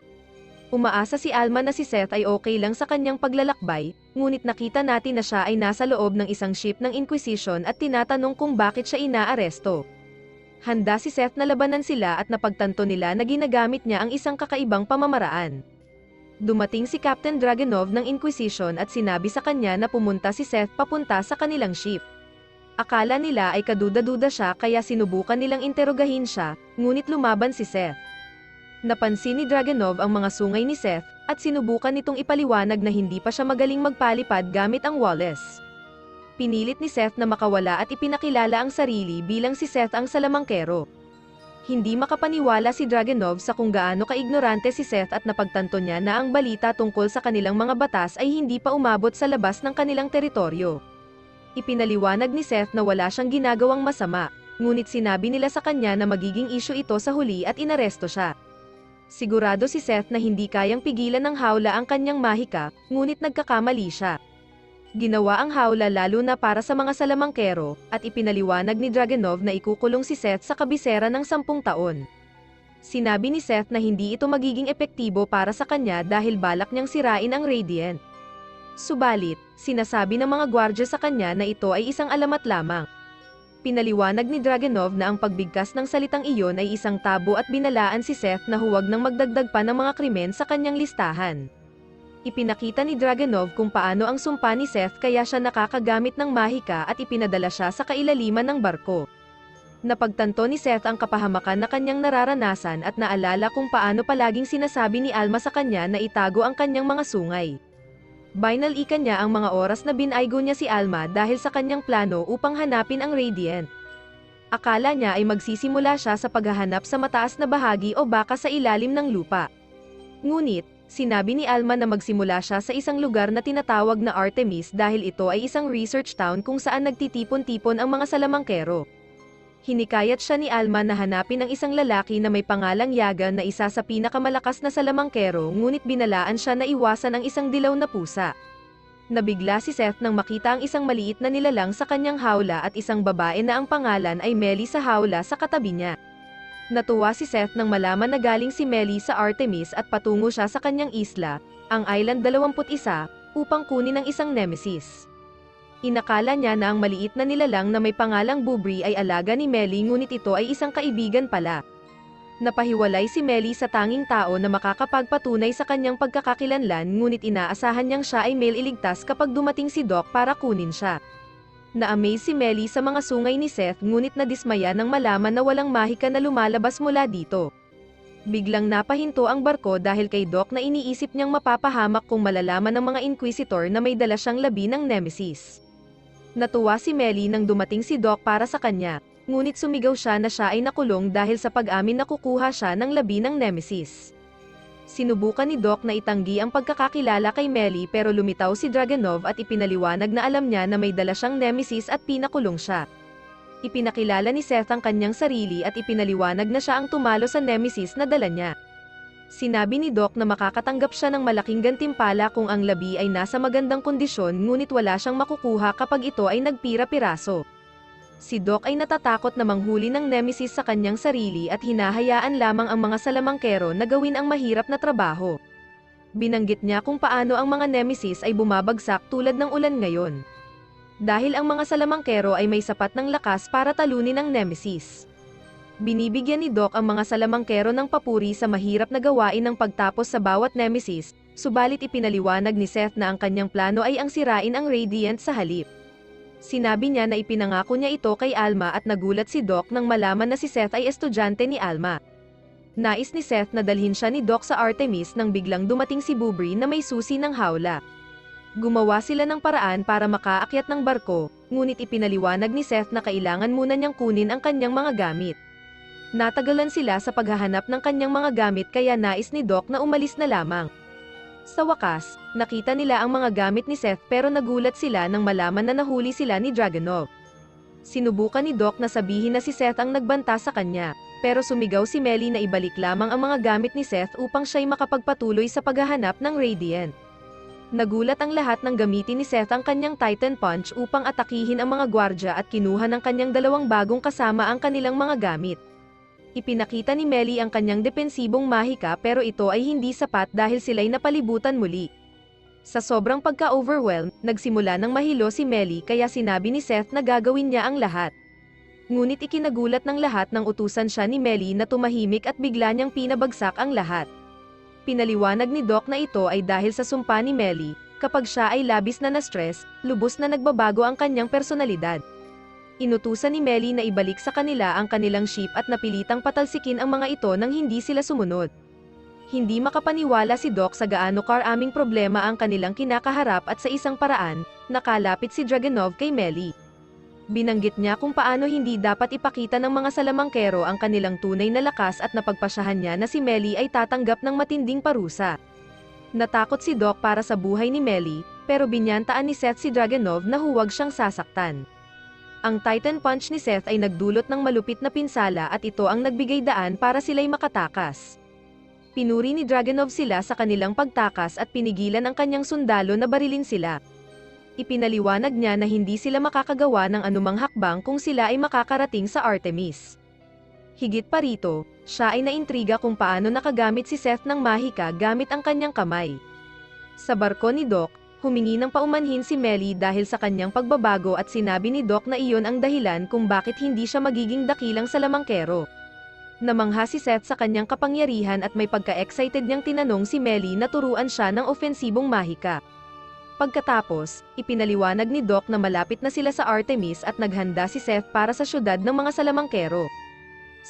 Umaasa si Alma na si Seth ay okay lang sa kanyang paglalakbay, ngunit nakita natin na siya ay nasa loob ng isang ship ng Inquisition at tinatanong kung bakit siya inaaresto. Handa si Seth na labanan sila at napagtanto nila na ginagamit niya ang isang kakaibang pamamaraan. Dumating si Captain Dragunov ng Inquisition at sinabi sa kanya na pumunta si Seth papunta sa kanilang ship. Akala nila ay kaduda-duda siya kaya sinubukan nilang interogahin siya, ngunit lumaban si Seth. Napansin ni Dragunov ang mga sungay ni Seth, at sinubukan nitong ipaliwanag na hindi pa siya magaling magpalipad gamit ang Wallace. Pinilit ni Seth na makawala at ipinakilala ang sarili bilang si Seth ang salamangkero. Hindi makapaniwala si Dragunov sa kung gaano kaignorante si Seth at napagtanto niya na ang balita tungkol sa kanilang mga batas ay hindi pa umabot sa labas ng kanilang teritoryo. Ipinaliwanag ni Seth na wala siyang ginagawang masama, ngunit sinabi nila sa kanya na magiging issue ito sa huli at inaresto siya. Sigurado si Seth na hindi kayang pigilan ng hawla ang kanyang mahika, ngunit nagkakamali siya. Ginawa ang hawla lalo na para sa mga salamangkero, at ipinaliwanag ni Dragunov na ikukulong si Seth sa kabisera ng 10 taon. Sinabi ni Seth na hindi ito magiging epektibo para sa kanya dahil balak niyang sirain ang Radiant. Subalit, sinasabi ng mga gwardya sa kanya na ito ay isang alamat lamang. Pinaliwanag ni Dragunov na ang pagbigkas ng salitang iyon ay isang tabo at binalaan si Seth na huwag nang magdagdag pa ng mga krimen sa kanyang listahan. Ipinakita ni Dragunov kung paano ang sumpa ni Seth kaya siya nakakagamit ng mahika at ipinadala siya sa kailaliman ng barko. Napagtanto ni Seth ang kapahamakan na kanyang nararanasan at naalala kung paano palaging sinasabi ni Alma sa kanya na itago ang kanyang mga sungay. Binalikan niya ang mga oras na binaygo niya si Alma dahil sa kanyang plano upang hanapin ang Radiant. Akala niya ay magsisimula siya sa paghahanap sa mataas na bahagi o baka sa ilalim ng lupa. Ngunit, sinabi ni Alma na magsimula siya sa isang lugar na tinatawag na Artemis dahil ito ay isang research town kung saan nagtitipon-tipon ang mga salamangkero. Hinikayat siya ni Alma na hanapin ang isang lalaki na may pangalang Yaga na isa sa pinakamalakas na salamangkero ngunit binalaan siya na iwasan ang isang dilaw na pusa. Nabigla si Seth nang makita ang isang maliit na nilalang sa kanyang hawla at isang babae na ang pangalan ay Melly sa hawla sa katabi niya. Natuwa si Seth nang malaman na galing si Melly sa Artemis at patungo siya sa kanyang isla, ang Island 21, upang kunin ang isang Nemesis. Inakala niya na ang maliit na nilalang na may pangalang Bubri ay alaga ni Melly ngunit ito ay isang kaibigan pala. Napahiwalay si Melly sa tanging tao na makakapagpatunay sa kanyang pagkakakilanlan ngunit inaasahan niyang siya ay mailigtas kapag dumating si Doc para kunin siya. Na-amaze si Melly sa mga sungay ni Seth ngunit nadismaya nang malaman na walang mahika na lumalabas mula dito. Biglang napahinto ang barko dahil kay Doc na iniisip niyang mapapahamak kung malalaman ng mga Inquisitor na may dala siyang labi ng Nemesis. Natuwa si Melly nang dumating si Doc para sa kanya, ngunit sumigaw siya na siya ay nakulong dahil sa pag-amin na kukuha siya ng labi ng Nemesis. Sinubukan ni Doc na itanggi ang pagkakakilala kay Melly pero lumitaw si Dragunov at ipinaliwanag na alam niya na may dala siyang Nemesis at pinakulong siya. Ipinakilala ni Seth ang kanyang sarili at ipinaliwanag na siya ang tumalo sa Nemesis na dala niya. Sinabi ni Doc na makakatanggap siya ng malaking gantimpala kung ang labi ay nasa magandang kondisyon ngunit wala siyang makukuha kapag ito ay nagpira-piraso. Si Doc ay natatakot na manghuli ng Nemesis sa kanyang sarili at hinahayaan lamang ang mga salamangkero na gawin ang mahirap na trabaho. Binanggit niya kung paano ang mga Nemesis ay bumabagsak tulad ng ulan ngayon. Dahil ang mga salamangkero ay may sapat ng lakas para talunin ang Nemesis. Binibigyan ni Doc ang mga salamangkero ng papuri sa mahirap na gawain ng pagtapos sa bawat Nemesis, subalit ipinaliwanag ni Seth na ang kanyang plano ay ang sirain ang Radiant sa halip. Sinabi niya na ipinangako niya ito kay Alma at nagulat si Doc nang malaman na si Seth ay estudyante ni Alma. Nais ni Seth na dalhin siya ni Doc sa Artemis nang biglang dumating si Bubri na may susi ng hawla. Gumawa sila ng paraan para makaakyat ng barko, ngunit ipinaliwanag ni Seth na kailangan muna niyang kunin ang kanyang mga gamit. Natagalan sila sa paghahanap ng kanyang mga gamit kaya nais ni Doc na umalis na lamang. Sa wakas, nakita nila ang mga gamit ni Seth pero nagulat sila nang malaman na nahuli sila ni Dragunov. Sinubukan ni Doc na sabihin na si Seth ang nagbanta sa kanya, pero sumigaw si Melly na ibalik lamang ang mga gamit ni Seth upang siya'y makapagpatuloy sa paghahanap ng Radiant. Nagulat ang lahat nang gamitin ni Seth ang kanyang Titan Punch upang atakihin ang mga gwardya at kinuha ng kanyang dalawang bagong kasama ang kanilang mga gamit. Ipinakita ni Melly ang kanyang depensibong mahika pero ito ay hindi sapat dahil sila'y napalibutan muli. Sa sobrang pagka-overwhelmed, nagsimula ng mahilo si Melly kaya sinabi ni Seth na gagawin niya ang lahat. Ngunit ikinagulat ng lahat nang utusan siya ni Melly na tumahimik at bigla niyang pinabagsak ang lahat. Pinaliwanag ni Doc na ito ay dahil sa sumpa ni Melly, kapag siya ay labis na na-stress, lubos na nagbabago ang kanyang personalidad. Inutusan ni Melly na ibalik sa kanila ang kanilang ship at napilitang patalsikin ang mga ito nang hindi sila sumunod. Hindi makapaniwala si Doc sa gaano karaming problema ang kanilang kinakaharap at sa isang paraan, nakalapit si Dragunov kay Melly. Binanggit niya kung paano hindi dapat ipakita ng mga salamangkero ang kanilang tunay na lakas at napagpasyahan niya na si Melly ay tatanggap ng matinding parusa. Natakot si Doc para sa buhay ni Melly, pero binyantaan ni Seth si Dragunov na huwag siyang sasaktan. Ang Titan Punch ni Seth ay nagdulot ng malupit na pinsala at ito ang nagbigay daan para sila'y makatakas. Pinuri ni Dragunov sila sa kanilang pagtakas at pinigilan ang kanyang sundalo na barilin sila. Ipinaliwanag niya na hindi sila makakagawa ng anumang hakbang kung sila ay makakarating sa Artemis. Higit pa rito, siya ay naintriga kung paano nakagamit si Seth ng mahika gamit ang kanyang kamay. Sa barko ni Doc, humingi ng paumanhin si Melly dahil sa kanyang pagbabago at sinabi ni Doc na iyon ang dahilan kung bakit hindi siya magiging dakilang salamangkero. Namangha si Seth sa kanyang kapangyarihan at may pagka-excited niyang tinanong si Melly na turuan siya ng ofensibong mahika. Pagkatapos, ipinaliwanag ni Doc na malapit na sila sa Artemis at naghanda si Seth para sa syudad ng mga salamangkero.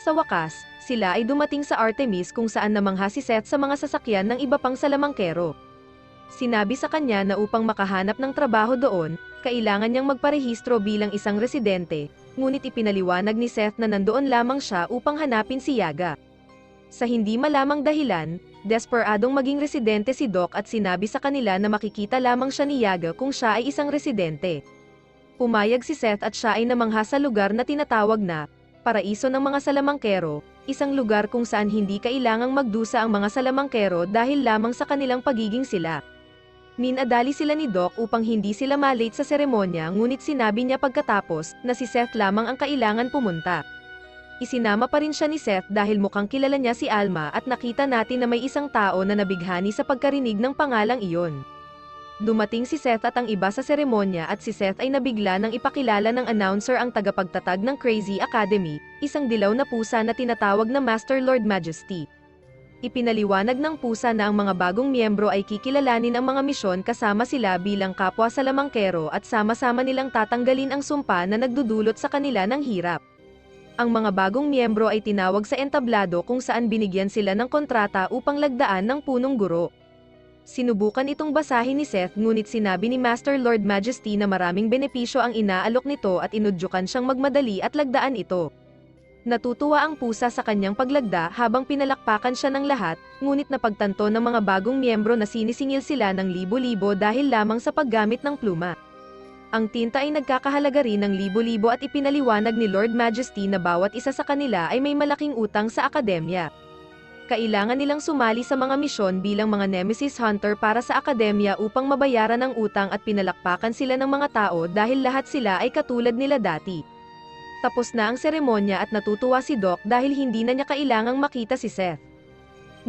Sa wakas, sila ay dumating sa Artemis kung saan namangha si Seth sa mga sasakyan ng iba pang salamangkero. Sinabi sa kanya na upang makahanap ng trabaho doon, kailangan niyang magparehistro bilang isang residente, ngunit ipinaliwanag ni Seth na nandoon lamang siya upang hanapin si Yaga. Sa hindi malamang dahilan, desperadong maging residente si Doc at sinabi sa kanila na makikita lamang siya ni Yaga kung siya ay isang residente. Pumayag si Seth at siya ay namangha sa lugar na tinatawag na Paraiso ng mga Salamangkero, isang lugar kung saan hindi kailangang magdusa ang mga salamangkero dahil lamang sa kanilang pagiging sila. Minadali sila ni Doc upang hindi sila malate sa seremonya ngunit sinabi niya pagkatapos na si Seth lamang ang kailangan pumunta. Isinama pa rin siya ni Seth dahil mukhang kilala niya si Alma at nakita natin na may isang tao na nabighani sa pagkarinig ng pangalang iyon. Dumating si Seth at ang iba sa seremonya at si Seth ay nabigla nang ipakilala ng announcer ang tagapagtatag ng Crazy Academy, isang dilaw na pusa na tinatawag na Master Lord Majesty. Ipinaliwanag ng pusa na ang mga bagong miyembro ay kikilalanin ang mga misyon kasama sila bilang kapwa salamangkero at sama-sama nilang tatanggalin ang sumpa na nagdudulot sa kanila ng hirap. Ang mga bagong miyembro ay tinawag sa entablado kung saan binigyan sila ng kontrata upang lagdaan ng punong guro. Sinubukan itong basahin ni Seth ngunit sinabi ni Master Lord Majesty na maraming benepisyo ang inaalok nito at inudyukan siyang magmadali at lagdaan ito. Natutuwa ang pusa sa kanyang paglagda habang pinalakpakan siya ng lahat, ngunit napagtanto ng mga bagong miyembro na sinisingil sila ng libo-libo dahil lamang sa paggamit ng pluma. Ang tinta ay nagkakahalaga rin ng libo-libo at ipinaliwanag ni Lord Majesty na bawat isa sa kanila ay may malaking utang sa akademya. Kailangan nilang sumali sa mga misyon bilang mga Nemesis Hunter para sa akademya upang mabayaran ang utang at pinalakpakan sila ng mga tao dahil lahat sila ay katulad nila dati. Tapos na ang seremonya at natutuwa si Doc dahil hindi na niya kailangang makita si Seth.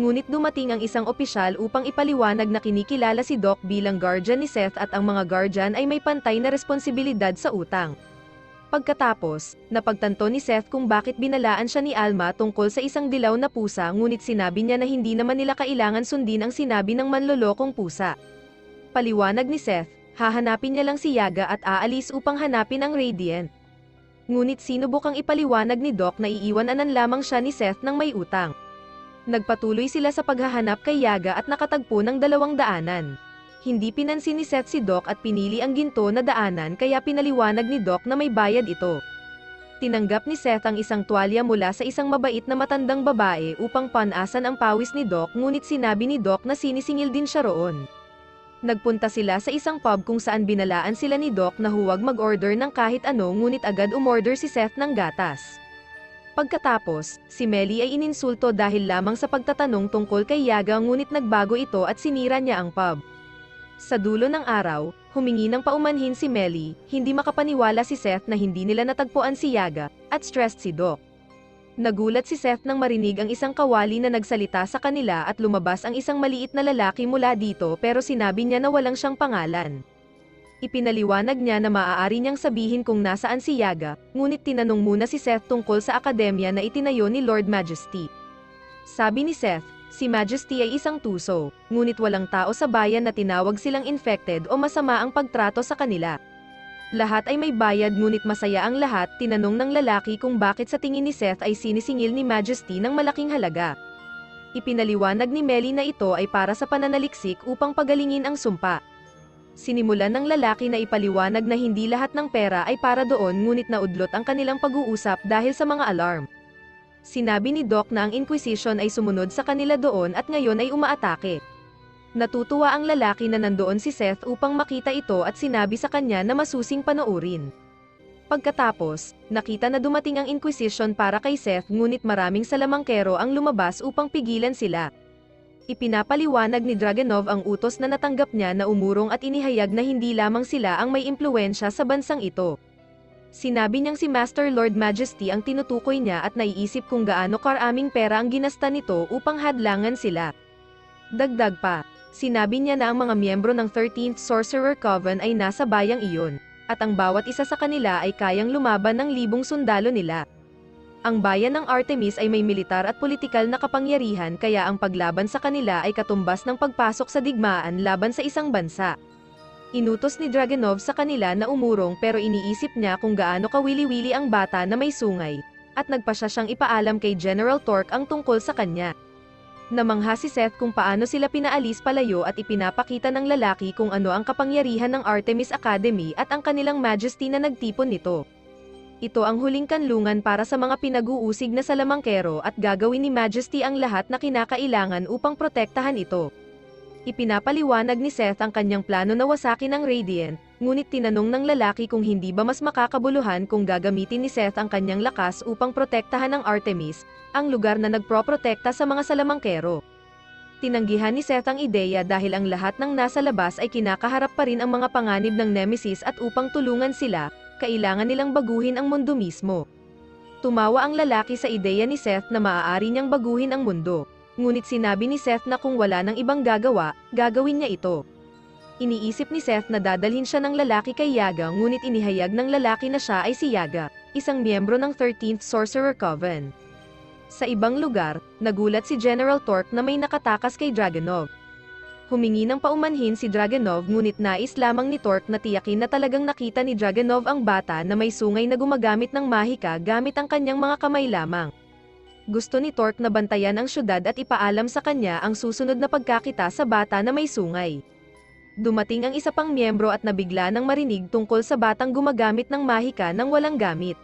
Ngunit dumating ang isang opisyal upang ipaliwanag na kinikilala si Doc bilang guardian ni Seth at ang mga guardian ay may pantay na responsibilidad sa utang. Pagkatapos, napagtanto ni Seth kung bakit binalaan siya ni Alma tungkol sa isang dilaw na pusa ngunit sinabi niya na hindi naman nila kailangan sundin ang sinabi ng manlolokong pusa. Paliwanag ni Seth, hahanapin niya lang si Yaga at aalis upang hanapin ang Radiant. Ngunit sinubukang ipaliwanag ni Doc na iiwanan lamang siya ni Seth ng may utang. Nagpatuloy sila sa paghahanap kay Yaga at nakatagpo ng 200. Hindi pinansin ni Seth si Doc at pinili ang ginto na daanan kaya pinaliwanag ni Doc na may bayad ito. Tinanggap ni Seth ang isang tuwalya mula sa isang mabait na matandang babae upang panasan ang pawis ni Doc ngunit sinabi ni Doc na sinisingil din siya roon. Nagpunta sila sa isang pub kung saan binalaan sila ni Doc na huwag mag-order ng kahit ano ngunit agad umorder si Seth ng gatas. Pagkatapos, si Melly ay ininsulto dahil lamang sa pagtatanong tungkol kay Yaga ngunit nagbago ito at sinira niya ang pub. Sa dulo ng araw, humingi ng paumanhin si Melly, hindi makapaniwala si Seth na hindi nila natagpuan si Yaga, at stressed si Doc. Nagulat si Seth nang marinig ang isang kawali na nagsalita sa kanila at lumabas ang isang maliit na lalaki mula dito pero sinabi niya na walang siyang pangalan. Ipinaliwanag niya na maaari niyang sabihin kung nasaan si Yaga, ngunit tinanong muna si Seth tungkol sa akademya na itinayo ni Lord Majesty. Sabi ni Seth, si Majesty ay isang tuso, ngunit walang tao sa bayan na tinawag silang infected o masama ang pagtrato sa kanila. Lahat ay may bayad ngunit masaya ang lahat. Tinanong ng lalaki kung bakit sa tingin ni Seth ay sinisingil ni Majesty ng malaking halaga. Ipinaliwanag ni Melly na ito ay para sa pananaliksik upang pagalingin ang sumpa. Sinimulan ng lalaki na ipaliwanag na hindi lahat ng pera ay para doon ngunit naudlot ang kanilang pag-uusap dahil sa mga alarm. Sinabi ni Doc na ang Inquisition ay sumunod sa kanila doon at ngayon ay umaatake. Natutuwa ang lalaki na nandoon si Seth upang makita ito at sinabi sa kanya na masusing panoorin. Pagkatapos, nakita na dumating ang Inquisition para kay Seth ngunit maraming salamangkero ang lumabas upang pigilan sila. Ipinapaliwanag ni Dragunov ang utos na natanggap niya na umurong at inihayag na hindi lamang sila ang may impluwensya sa bansang ito. Sinabi niyang si Master Lord Majesty ang tinutukoy niya at naiisip kung gaano karaming pera ang ginasta nito upang hadlangan sila. Dagdag pa, sinabi niya na ang mga miyembro ng 13th Sorcerer Coven ay nasa bayang iyon, at ang bawat isa sa kanila ay kayang lumaban ng 1,000 sundalo nila. Ang bayan ng Artemis ay may militar at politikal na kapangyarihan kaya ang paglaban sa kanila ay katumbas ng pagpasok sa digmaan laban sa isang bansa. Inutos ni Dragunov sa kanila na umurong pero iniisip niya kung gaano kawili-wili ang bata na may sungay, at nagpasya siyang ipaalam kay General Torque ang tungkol sa kanya. Namangha si Seth kung paano sila pinaalis palayo at ipinapakita ng lalaki kung ano ang kapangyarihan ng Artemis Academy at ang kanilang Majesty na nagtipon nito. Ito ang huling kanlungan para sa mga pinag-uusig na salamangkero at gagawin ni Majesty ang lahat na kinakailangan upang protektahan ito. Ipinapaliwanag ni Seth ang kanyang plano na wasakin ang Radiant, ngunit tinanong ng lalaki kung hindi ba mas makakabuluhan kung gagamitin ni Seth ang kanyang lakas upang protektahan ang Artemis, ang lugar na nagproprotekta sa mga salamangkero. Tinanggihan ni Seth ang ideya dahil ang lahat ng nasa labas ay kinakaharap pa rin ang mga panganib ng Nemesis at upang tulungan sila, kailangan nilang baguhin ang mundo mismo. Tumawa ang lalaki sa ideya ni Seth na maaari niyang baguhin ang mundo. Ngunit sinabi ni Seth na kung wala nang ibang gagawa, gagawin niya ito. Iniisip ni Seth na dadalhin siya ng lalaki kay Yaga ngunit inihayag ng lalaki na siya ay si Yaga, isang miyembro ng 13th Sorcerer Coven. Sa ibang lugar, nagulat si General Torque na may nakatakas kay Dragunov. Humingi ng paumanhin si Dragunov ngunit nais lamang ni Torque na tiyakin na talagang nakita ni Dragunov ang bata na may sungay na gumagamit ng mahika gamit ang kanyang mga kamay lamang. Gusto ni Torque na bantayan ang syudad at ipaalam sa kanya ang susunod na pagkakita sa bata na may sungay. Dumating ang isa pang miyembro at nabigla nang marinig tungkol sa batang gumagamit ng mahika nang walang gamit.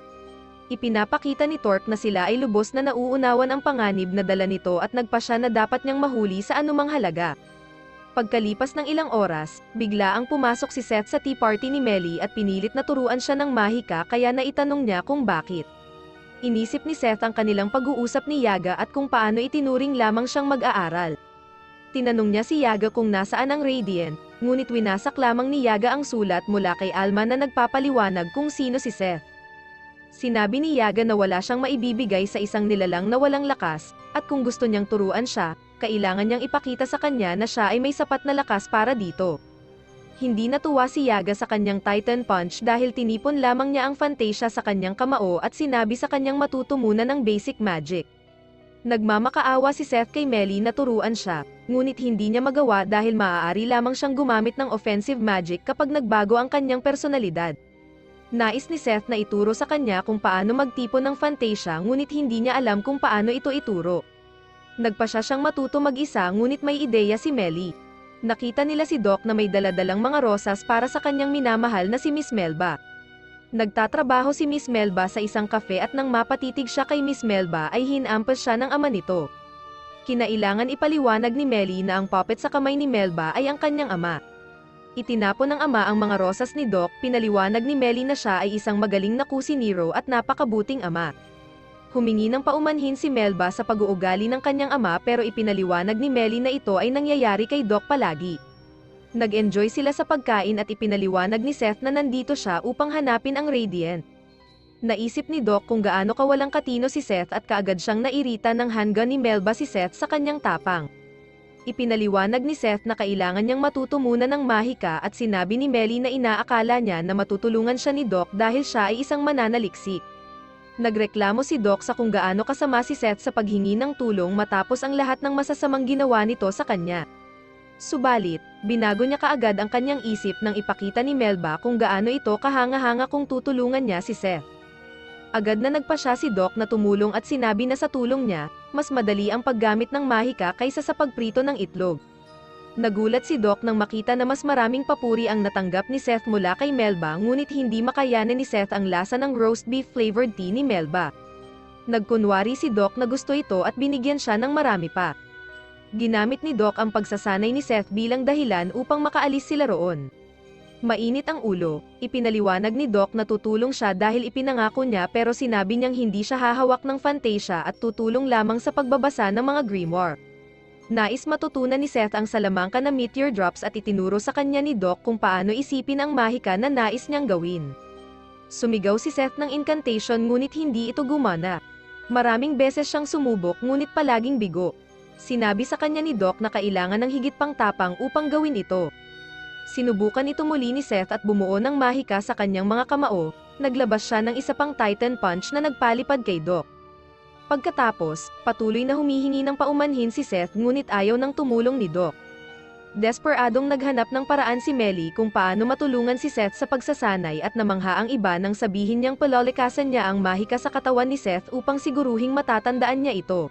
Ipinapakita ni Torque na sila ay lubos na nauunawan ang panganib na dala nito at nagpasya na dapat niyang mahuli sa anumang halaga. Pagkalipas ng ilang oras, bigla ang pumasok si Seth sa tea party ni Melly at pinilit na turuan siya ng mahika kaya naitanong niya kung bakit. Inisip ni Seth ang kanilang pag-uusap ni Yaga at kung paano itinuring lamang siyang mag-aaral. Tinanong niya si Yaga kung nasaan ang Radiant, ngunit winasak lamang ni Yaga ang sulat mula kay Alma na nagpapaliwanag kung sino si Seth. Sinabi ni Yaga na wala siyang maibibigay sa isang nilalang na walang lakas, at kung gusto niyang turuan siya, kailangan niyang ipakita sa kanya na siya ay may sapat na lakas para dito. Hindi natuwa si Yaga sa kanyang Titan Punch dahil tinipon lamang niya ang Fantasia sa kanyang kamao at sinabi sa kanyang matuto muna ng basic magic. Nagmamakaawa si Seth kay Melly na turuan siya, ngunit hindi niya magawa dahil maaari lamang siyang gumamit ng offensive magic kapag nagbago ang kanyang personalidad. Nais ni Seth na ituro sa kanya kung paano magtipon ng Fantasia ngunit hindi niya alam kung paano ito ituro. Nagpasya siyang matuto mag-isa ngunit may ideya si Melly. Nakita nila si Doc na may daladalang mga rosas para sa kanyang minamahal na si Miss Melba. Nagtatrabaho si Miss Melba sa isang kafe at nang mapatitig siya kay Miss Melba ay hinampas siya ng ama nito. Kinailangan ipaliwanag ni Melly na ang puppet sa kamay ni Melba ay ang kanyang ama. Itinapon ng ama ang mga rosas ni Doc, pinaliwanag ni Melly na siya ay isang magaling na kusinero at napakabuting ama. Humingi ng paumanhin si Melba sa pag-uugali ng kanyang ama pero ipinaliwanag ni Melly na ito ay nangyayari kay Doc palagi. Nag-enjoy sila sa pagkain at ipinaliwanag ni Seth na nandito siya upang hanapin ang Radiant. Naisip ni Doc kung gaano kawalang katino si Seth at kaagad siyang nairita ng handgun ni Melba si Seth sa kanyang tapang. Ipinaliwanag ni Seth na kailangan niyang matuto muna ng mahika at sinabi ni Melly na inaakala niya na matutulungan siya ni Doc dahil siya ay isang mananaliksik. Nagreklamo si Doc sa kung gaano kasama si Seth sa paghingi ng tulong matapos ang lahat ng masasamang ginawa nito sa kanya. Subalit, binago niya kaagad ang kanyang isip nang ipakita ni Melba kung gaano ito kahanga-hanga kung tutulungan niya si Seth. Agad na nagpasya si Doc na tumulong at sinabi na sa tulong niya, mas madali ang paggamit ng mahika kaysa sa pagprito ng itlog. Nagulat si Doc nang makita na mas maraming papuri ang natanggap ni Seth mula kay Melba ngunit hindi makayanan ni Seth ang lasa ng roast beef flavored tea ni Melba. Nagkunwari si Doc na gusto ito at binigyan siya ng marami pa. Ginamit ni Doc ang pagsasanay ni Seth bilang dahilan upang makaalis sila roon. Mainit ang ulo, ipinaliwanag ni Doc na tutulong siya dahil ipinangako niya pero sinabi niyang hindi siya hahawak ng Fantasia at tutulong lamang sa pagbabasa ng mga grimoire. Nais matutunan ni Seth ang salamangka na meteor drops at itinuro sa kanya ni Doc kung paano isipin ang mahika na nais niyang gawin. Sumigaw si Seth ng incantation ngunit hindi ito gumana. Maraming beses siyang sumubok ngunit palaging bigo. Sinabi sa kanya ni Doc na kailangan ng higit pang tapang upang gawin ito. Sinubukan ito muli ni Seth at bumuo ng mahika sa kanyang mga kamao, naglabas siya ng isa pang Titan Punch na nagpalipad kay Doc. Pagkatapos, patuloy na humihingi ng paumanhin si Seth ngunit ayaw nang tumulong ni Doc. Desperadong naghanap ng paraan si Melly kung paano matulungan si Seth sa pagsasanay at namangha ang iba nang sabihin niyang palolekasan niya ang mahika sa katawan ni Seth upang siguruhing matatandaan niya ito.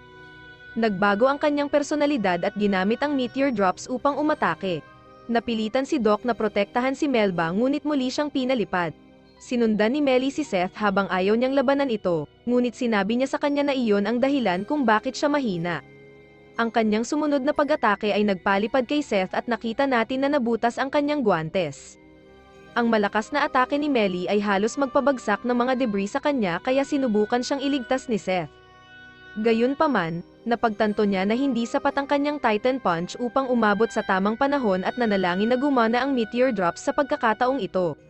Nagbago ang kanyang personalidad at ginamit ang meteor drops upang umatake. Napilitan si Doc na protektahan si Melba ngunit muli siyang pinalipad. Sinundan ni Melly si Seth habang ayaw niyang labanan ito, ngunit sinabi niya sa kanya na iyon ang dahilan kung bakit siya mahina. Ang kanyang sumunod na pag-atake ay nagpalipad kay Seth at nakita natin na nabutas ang kanyang guwantes. Ang malakas na atake ni Melly ay halos magpabagsak ng mga debris sa kanya kaya sinubukan siyang iligtas ni Seth. Gayunpaman, napagtanto niya na hindi sapat ang kanyang Titan Punch upang umabot sa tamang panahon at nanalangin na gumana ang meteor drops sa pagkakataong ito.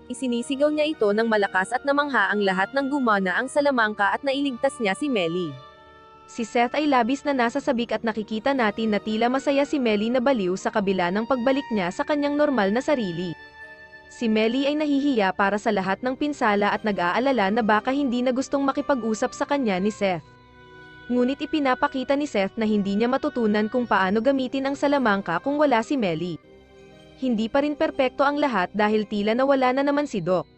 Isinisigaw niya ito ng malakas at namangha ang lahat ng gumana ang salamangka at nailigtas niya si Melly. Si Seth ay labis na nasa sabik at nakikita natin na tila masaya si Melly na baliw sa kabila ng pagbalik niya sa kanyang normal na sarili. Si Melly ay nahihiya para sa lahat ng pinsala at nag-aalala na baka hindi na gustong makipag-usap sa kanya ni Seth. Ngunit ipinapakita ni Seth na hindi niya matutunan kung paano gamitin ang salamangka kung wala si Melly. Hindi pa rin perpekto ang lahat dahil tila nawala na naman si Doc.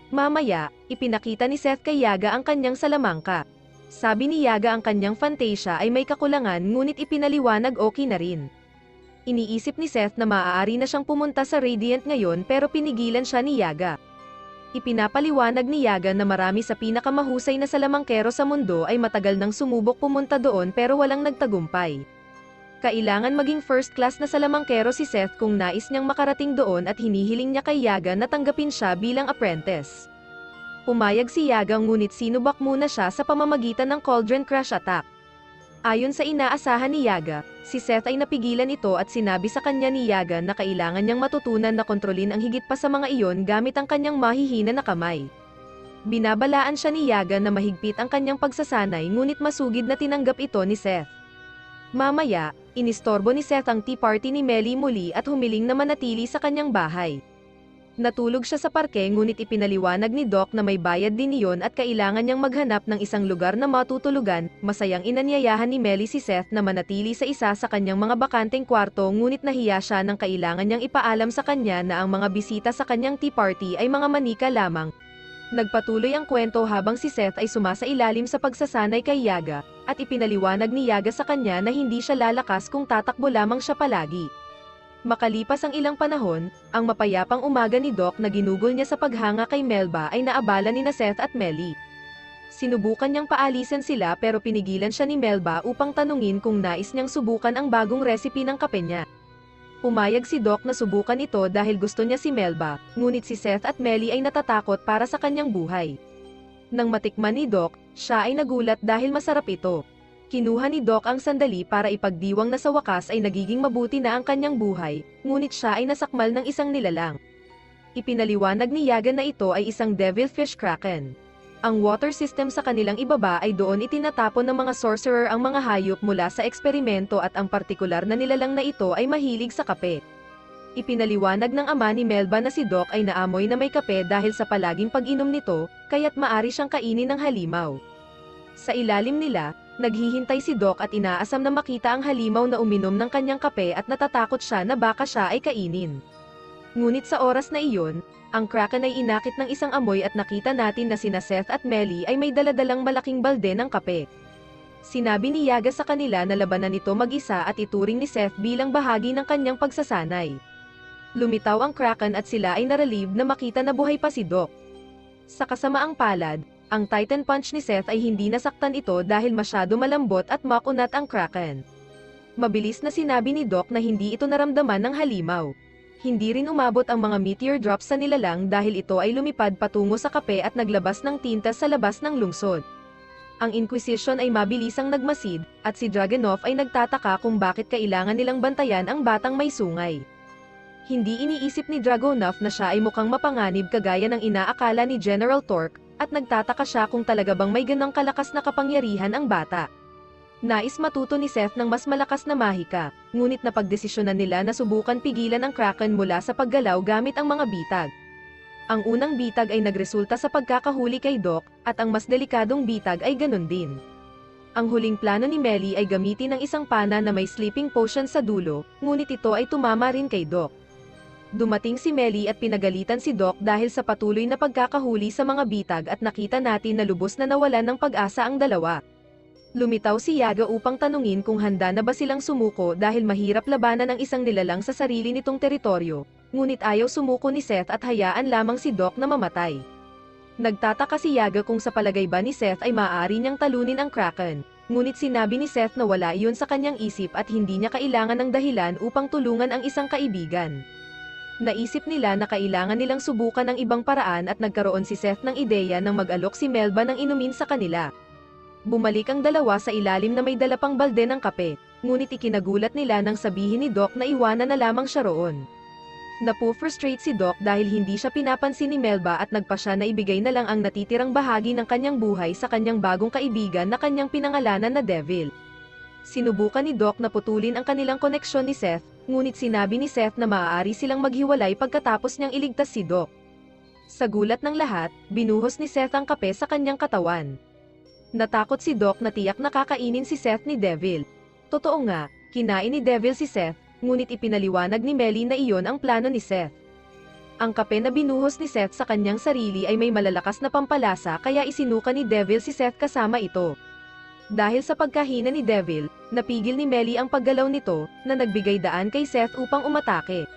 Mamaya, ipinakita ni Seth kay Yaga ang kanyang salamangka. Sabi ni Yaga ang kanyang Fantasia ay may kakulangan ngunit ipinaliwanag okay na rin. Iniisip ni Seth na maaari na siyang pumunta sa Radiant ngayon pero pinigilan siya ni Yaga. Ipinapaliwanag ni Yaga na marami sa pinakamahusay na salamangkero sa mundo ay matagal nang sumubok pumunta doon pero walang nagtagumpay. Kailangan maging first class na salamangkero si Seth kung nais niyang makarating doon at hinihiling niya kay Yaga na tanggapin siya bilang apprentice. Pumayag si Yaga ngunit sinubak muna siya sa pamamagitan ng Cauldron Crush Attack. Ayon sa inaasahan ni Yaga, si Seth ay napigilan ito at sinabi sa kanya ni Yaga na kailangan niyang matutunan na kontrolin ang higit pa sa mga iyon gamit ang kanyang mahihina na kamay. Binabalaan siya ni Yaga na mahigpit ang kanyang pagsasanay ngunit masugid na tinanggap ito ni Seth. Mamaya, inistorbo ni Seth ang tea party ni Melly muli at humiling na manatili sa kanyang bahay. Natulog siya sa parke ngunit ipinaliwanag ni Doc na may bayad din iyon at kailangan niyang maghanap ng isang lugar na matutulugan. Masayang inanyayahan ni Melly si Seth na manatili sa isa sa kanyang mga bakanteng kwarto ngunit nahiya siya nang kailangan niyang ipaalam sa kanya na ang mga bisita sa kanyang tea party ay mga manika lamang. Nagpatuloy ang kwento habang si Seth ay sumasailalim sa pagsasanay kay Yaga, at ipinaliwanag ni Yaga sa kanya na hindi siya lalakas kung tatakbo lamang siya palagi. Makalipas ang ilang panahon, ang mapayapang umaga ni Doc na ginugol niya sa paghanga kay Melba ay naabala ni Seth at Melly. Sinubukan niyang paalisin sila pero pinigilan siya ni Melba upang tanungin kung nais niyang subukan ang bagong recipe ng kape niya. Pumayag si Doc na subukan ito dahil gusto niya si Melba, ngunit si Seth at Melly ay natatakot para sa kanyang buhay. Nang matikman ni Doc, siya ay nagulat dahil masarap ito. Kinuha ni Doc ang sandali para ipagdiwang na sa wakas ay nagiging mabuti na ang kanyang buhay, ngunit siya ay nasakmal ng isang nilalang. Ipinaliwanag ni Yaga na ito ay isang devilfish kraken. Ang water system sa kanilang ibaba ay doon itinatapon ng mga sorcerer ang mga hayop mula sa eksperimento at ang partikular na nilalang na ito ay mahilig sa kape. Ipinaliwanag ng ama ni Melba na si Doc ay naamoy na may kape dahil sa palaging pag-inom nito, kaya't maari siyang kainin ng halimaw. Sa ilalim nila, naghihintay si Doc at inaasam na makita ang halimaw na uminom ng kanyang kape at natatakot siya na baka siya ay kainin. Ngunit sa oras na iyon, ang kraken ay inakit ng isang amoy at nakita natin na sina Seth at Melly ay may daladalang malaking balde ng kape. Sinabi ni Yaga sa kanila na labanan ito mag-isa at ituring ni Seth bilang bahagi ng kanyang pagsasanay. Lumitaw ang kraken at sila ay narelieved na makita na buhay pa si Doc. Sa kasamaang palad, ang Titan Punch ni Seth ay hindi nasaktan ito dahil masyado malambot at makunat ang kraken. Mabilis na sinabi ni Doc na hindi ito naramdaman ng halimaw. Hindi rin umabot ang mga meteor drops sa nilalang dahil ito ay lumipad patungo sa kape at naglabas ng tinta sa labas ng lungsod. Ang Inquisition ay mabilisang nagmasid, at si Dragunov ay nagtataka kung bakit kailangan nilang bantayan ang batang may sungay. Hindi iniisip ni Dragunov na siya ay mukhang mapanganib kagaya ng inaakala ni General Torque, at nagtataka siya kung talaga bang may ganang kalakas na kapangyarihan ang bata. Nais matuto ni Seth ng mas malakas na mahika, ngunit napagdesisyonan nila na subukan pigilan ang kraken mula sa paggalaw gamit ang mga bitag. Ang unang bitag ay nagresulta sa pagkakahuli kay Doc, at ang mas delikadong bitag ay ganun din. Ang huling plano ni Melly ay gamitin ng isang pana na may sleeping potion sa dulo, ngunit ito ay tumama rin kay Doc. Dumating si Melly at pinagalitan si Doc dahil sa patuloy na pagkakahuli sa mga bitag at nakita natin na lubos na nawalan ng pag-asa ang dalawa. Lumitaw si Yaga upang tanungin kung handa na ba silang sumuko dahil mahirap labanan ang isang nilalang sa sarili nitong teritoryo, ngunit ayaw sumuko ni Seth at hayaan lamang si Doc na mamatay. Nagtataka si Yaga kung sa palagay ba ni Seth ay maaari niyang talunin ang kraken, ngunit sinabi ni Seth na wala iyon sa kanyang isip at hindi niya kailangan ng dahilan upang tulungan ang isang kaibigan. Naisip nila na kailangan nilang subukan ang ibang paraan at nagkaroon si Seth ng ideya ng mag-alok si Melba ng inumin sa kanila. Bumalik ang dalawa sa ilalim na may dala pang balde ng kape, ngunit ikinagulat nila nang sabihin ni Doc na iwanan na lamang siya roon. Napu-frustrate si Doc dahil hindi siya pinapansin ni Melba at nagpa siya na ibigay na lang ang natitirang bahagi ng kanyang buhay sa kanyang bagong kaibigan na kanyang pinangalanan na Devil. Sinubukan ni Doc na putulin ang kanilang koneksyon ni Seth, ngunit sinabi ni Seth na maaari silang maghiwalay pagkatapos niyang iligtas si Doc. Sa gulat ng lahat, binuhos ni Seth ang kape sa kanyang katawan. Natakot si Doc na tiyak na kakainin si Seth ni Devil. Totoo nga, kinain ni Devil si Seth, ngunit ipinaliwanag ni Melly na iyon ang plano ni Seth. Ang kape na binuhos ni Seth sa kanyang sarili ay may malalakas na pampalasa kaya isinuka ni Devil si Seth kasama ito. Dahil sa pagkahina ni Devil, napigil ni Melly ang paggalaw nito, na nagbigay daan kay Seth upang umatake.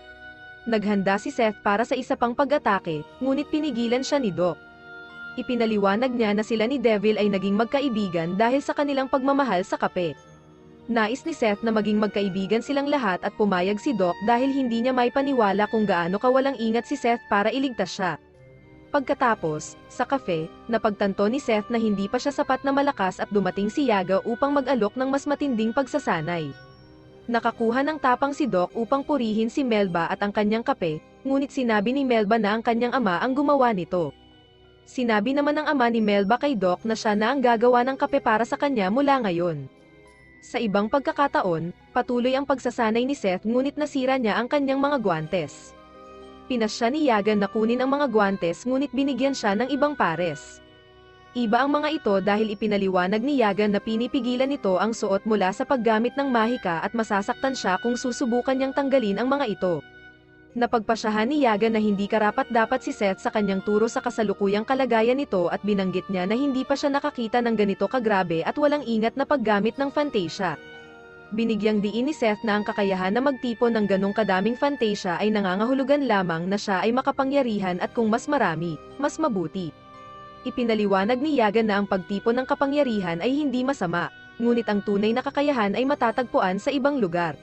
Naghanda si Seth para sa isa pang pag-atake, ngunit pinigilan siya ni Doc. Ipinaliwanag niya na sila ni Devil ay naging magkaibigan dahil sa kanilang pagmamahal sa kape. Nais ni Seth na maging magkaibigan silang lahat at pumayag si Doc dahil hindi niya maipaniwala kung gaano kawalang ingat si Seth para iligtas siya. Pagkatapos, sa cafe, napagtanto ni Seth na hindi pa siya sapat na malakas at dumating si Yaga upang mag-alok ng mas matinding pagsasanay. Nakakuha ng tapang si Doc upang purihin si Melba at ang kanyang kape, ngunit sinabi ni Melba na ang kanyang ama ang gumawa nito. Sinabi naman ng ama ni Melba kay Doc na siya na ang gagawa ng kape para sa kanya mula ngayon. Sa ibang pagkakataon, patuloy ang pagsasanay ni Seth ngunit nasira niya ang kanyang mga guwantes. Pinasya ni Yaga na kunin ang mga guwantes ngunit binigyan siya ng ibang pares. Iba ang mga ito dahil ipinaliwanag ni Yaga na pinipigilan nito ang suot mula sa paggamit ng mahika at masasaktan siya kung susubukan niyang tanggalin ang mga ito. Napagpasyahan ni Yaga na hindi karapat-dapat si Seth sa kanyang turo sa kasalukuyang kalagayan nito at binanggit niya na hindi pa siya nakakita ng ganito kagrabe at walang ingat na paggamit ng Fantasia. Binigyang diin ni Seth na ang kakayahan na magtipon ng ganong kadaming Fantasia ay nangangahulugan lamang na siya ay makapangyarihan at kung mas marami, mas mabuti. Ipinaliwanag ni Yaga na ang pagtipon ng kapangyarihan ay hindi masama, ngunit ang tunay na kakayahan ay matatagpuan sa ibang lugar.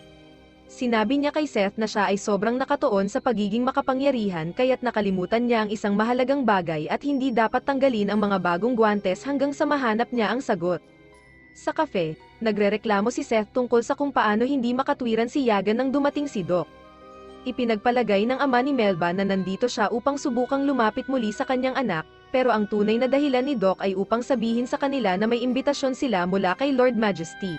Sinabi niya kay Seth na siya ay sobrang nakatuon sa pagiging makapangyarihan kaya't nakalimutan niya ang isang mahalagang bagay at hindi dapat tanggalin ang mga bagong guwantes hanggang sa mahanap niya ang sagot. Sa cafe, nagrereklamo si Seth tungkol sa kung paano hindi makatwiran si Yaga nang dumating si Doc. Ipinagpalagay ng ama ni Melba na nandito siya upang subukang lumapit muli sa kanyang anak, pero ang tunay na dahilan ni Doc ay upang sabihin sa kanila na may imbitasyon sila mula kay Lord Majesty.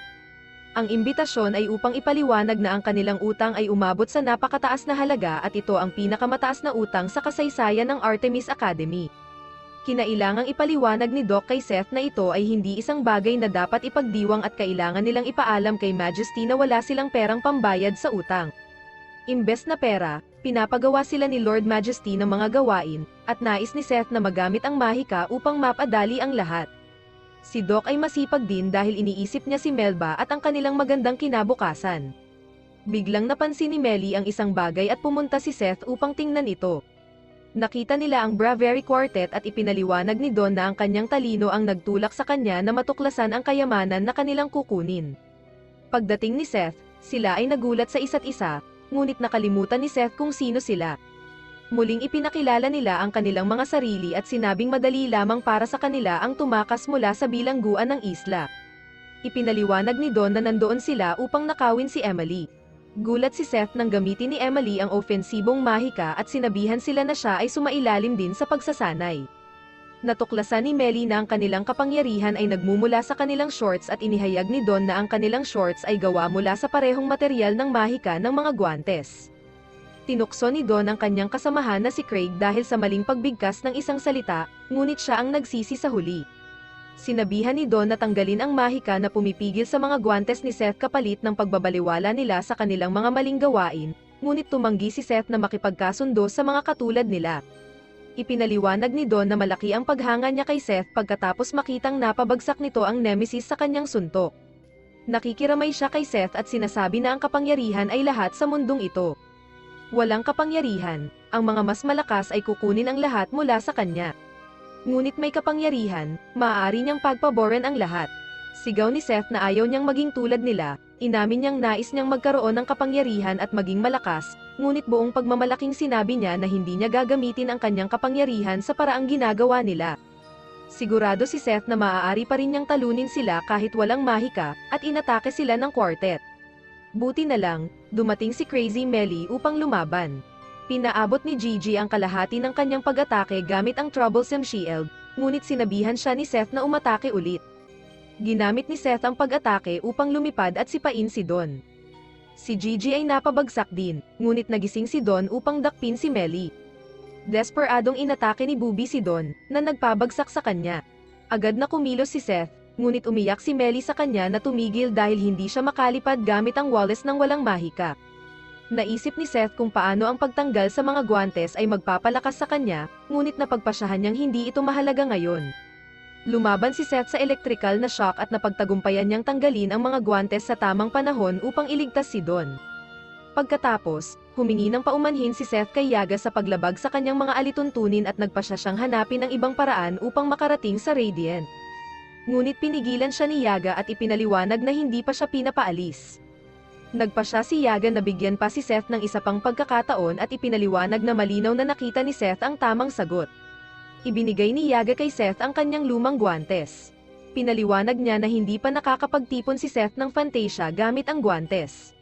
Ang imbitasyon ay upang ipaliwanag na ang kanilang utang ay umabot sa napakataas na halaga at ito ang pinakamataas na utang sa kasaysayan ng Artemis Academy. Kinailangang ipaliwanag ni Doc kay Seth na ito ay hindi isang bagay na dapat ipagdiwang at kailangan nilang ipaalam kay Majesty na wala silang perang pambayad sa utang. Imbes na pera, pinapagawa sila ni Lord Majesty ng mga gawain, at nais ni Seth na magamit ang mahika upang mapadali ang lahat. Si Doc ay masipag din dahil iniisip niya si Melba at ang kanilang magandang kinabukasan. Biglang napansin ni Melly ang isang bagay at pumunta si Seth upang tingnan ito. Nakita nila ang Bravery Quartet at ipinaliwanag ni Don na ang kanyang talino ang nagtulak sa kanya na matuklasan ang kayamanan na kanilang kukunin. Pagdating ni Seth, sila ay nagulat sa isa't isa, ngunit nakalimutan ni Seth kung sino sila. Muling ipinakilala nila ang kanilang mga sarili at sinabing madali lamang para sa kanila ang tumakas mula sa bilangguan ng isla. Ipinaliwanag ni Don na nandoon sila upang nakawin si Emily. Gulat si Seth nang gamitin ni Emily ang ofensibong mahika at sinabihan sila na siya ay sumailalim din sa pagsasanay. Natuklasan ni Melly na ang kanilang kapangyarihan ay nagmumula sa kanilang shorts at inihayag ni Don na ang kanilang shorts ay gawa mula sa parehong material ng mahika ng mga guwantes. Tinukso ni Don ang kanyang kasamahan na si Craig dahil sa maling pagbigkas ng isang salita, ngunit siya ang nagsisi sa huli. Sinabihan ni Don na tanggalin ang mahika na pumipigil sa mga guwantes ni Seth kapalit ng pagbabaliwala nila sa kanilang mga maling gawain, ngunit tumanggi si Seth na makipagkasundo sa mga katulad nila. Ipinaliwanag ni Don na malaki ang paghanga niya kay Seth pagkatapos makitang napabagsak nito ang Nemesis sa kanyang suntok. Nakikiramay siya kay Seth at sinasabi na ang kapangyarihan ay lahat sa mundong ito. Walang kapangyarihan, ang mga mas malakas ay kukunin ang lahat mula sa kanya. Ngunit may kapangyarihan, maaari niyang pagpaboran ang lahat. Sigaw ni Seth na ayaw niyang maging tulad nila, inamin niyang nais niyang magkaroon ng kapangyarihan at maging malakas, ngunit buong pagmamalaking sinabi niya na hindi niya gagamitin ang kanyang kapangyarihan sa paraang ginagawa nila. Sigurado si Seth na maaari pa rin niyang talunin sila kahit walang mahika, at inatake sila ng quartet. Buti na lang, dumating si Crazy Melly upang lumaban. Pinaabot ni Gigi ang kalahati ng kanyang pag-atake gamit ang Troublesome Shield, ngunit sinabihan siya ni Seth na umatake ulit. Ginamit ni Seth ang pag-atake upang lumipad at sipain si Don. Si Gigi ay napabagsak din, ngunit nagising si Don upang dakpin si Melly. Desperadong inatake ni Booby si Don, na nagpabagsak sa kanya. Agad na kumilos si Seth, ngunit umiyak si Melly sa kanya na tumigil dahil hindi siya makalipad gamit ang Wallace ng walang mahika. Naisip ni Seth kung paano ang pagtanggal sa mga guwantes ay magpapalakas sa kanya, ngunit napagpasyahan niyang hindi ito mahalaga ngayon. Lumaban si Seth sa electrical na shock at napagtagumpayan niyang tanggalin ang mga guwantes sa tamang panahon upang iligtas si Don. Pagkatapos, humingi ng paumanhin si Seth kay Yaga sa paglabag sa kanyang mga alituntunin at nagpasya siyang hanapin ang ibang paraan upang makarating sa Radiant. Ngunit pinigilan siya ni Yaga at ipinaliwanag na hindi pa siya pinapaalis. Nagpasya si Yaga na bigyan pa si Seth ng isa pang pagkakataon at ipinaliwanag na malinaw na nakita ni Seth ang tamang sagot. ibinigay ni Yaga kay Seth ang kanyang lumang guwantes. Pinaliwanag niya na hindi pa nakakapagtipon si Seth ng Fantasia gamit ang guwantes.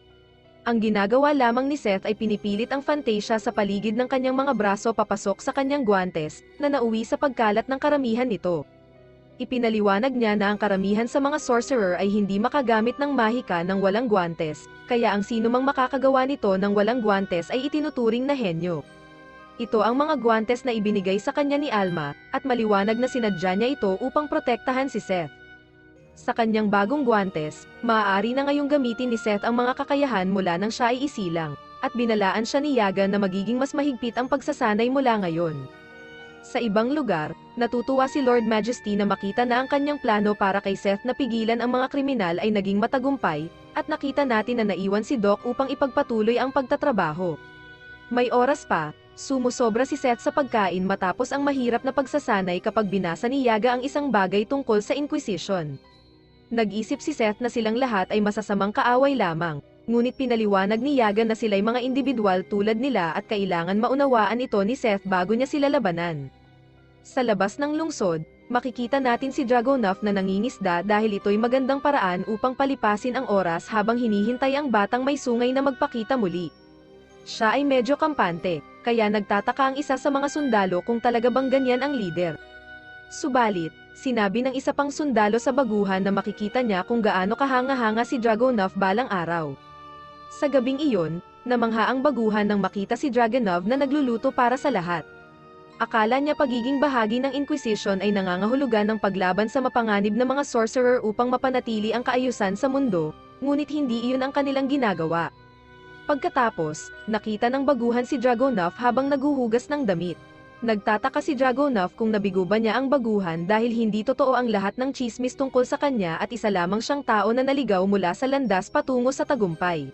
Ang ginagawa lamang ni Seth ay pinipilit ang Fantasia sa paligid ng kanyang mga braso papasok sa kanyang guwantes, na nauwi sa pagkalat ng karamihan nito. Ipinaliwanag niya na ang karamihan sa mga sorcerer ay hindi makagamit ng mahika ng walang guwantes, kaya ang sinumang makakagawa nito ng walang guwantes ay itinuturing na henyo. Ito ang mga guwantes na ibinigay sa kanya ni Alma, at maliwanag na sinadya niya ito upang protektahan si Seth. Sa kanyang bagong guwantes, maaari na ngayong gamitin ni Seth ang mga kakayahan mula nang siya ay isilang, at binalaan siya ni Yaga na magiging mas mahigpit ang pagsasanay mula ngayon. Sa ibang lugar, natutuwa si Lord Majesty na makita na ang kanyang plano para kay Seth na pigilan ang mga kriminal ay naging matagumpay, at nakita natin na naiwan si Doc upang ipagpatuloy ang pagtatrabaho. May oras pa, sumusobra si Seth sa pagkain matapos ang mahirap na pagsasanay kapag binasa ni Yaga ang isang bagay tungkol sa Inquisition. Nag-isip si Seth na silang lahat ay masasamang kaaway lamang, ngunit pinaliwanag ni Yaga na sila'y mga individual tulad nila at kailangan maunawaan ito ni Seth bago niya sila labanan. Sa labas ng lungsod, makikita natin si Dragunov na nangingisda dahil ito'y magandang paraan upang palipasin ang oras habang hinihintay ang batang may sungay na magpakita muli. Siya ay medyo kampante, kaya nagtataka ang isa sa mga sundalo kung talaga bang ganyan ang lider. Subalit, sinabi ng isa pang sundalo sa baguhan na makikita niya kung gaano kahanga-hanga si Dragunov balang araw. Sa gabing iyon, namangha ang baguhan nang makita si Dragunov na nagluluto para sa lahat. Akala niya pagiging bahagi ng Inquisition ay nangangahulugan ng paglaban sa mapanganib na mga sorcerer upang mapanatili ang kaayusan sa mundo, ngunit hindi iyon ang kanilang ginagawa. Pagkatapos, nakita ng baguhan si Dragunov habang naghuhugas ng damit. Nagtataka si Dragunov kung nabigo ba niya ang baguhan dahil hindi totoo ang lahat ng chismis tungkol sa kanya at isa lamang siyang tao na naligaw mula sa landas patungo sa tagumpay.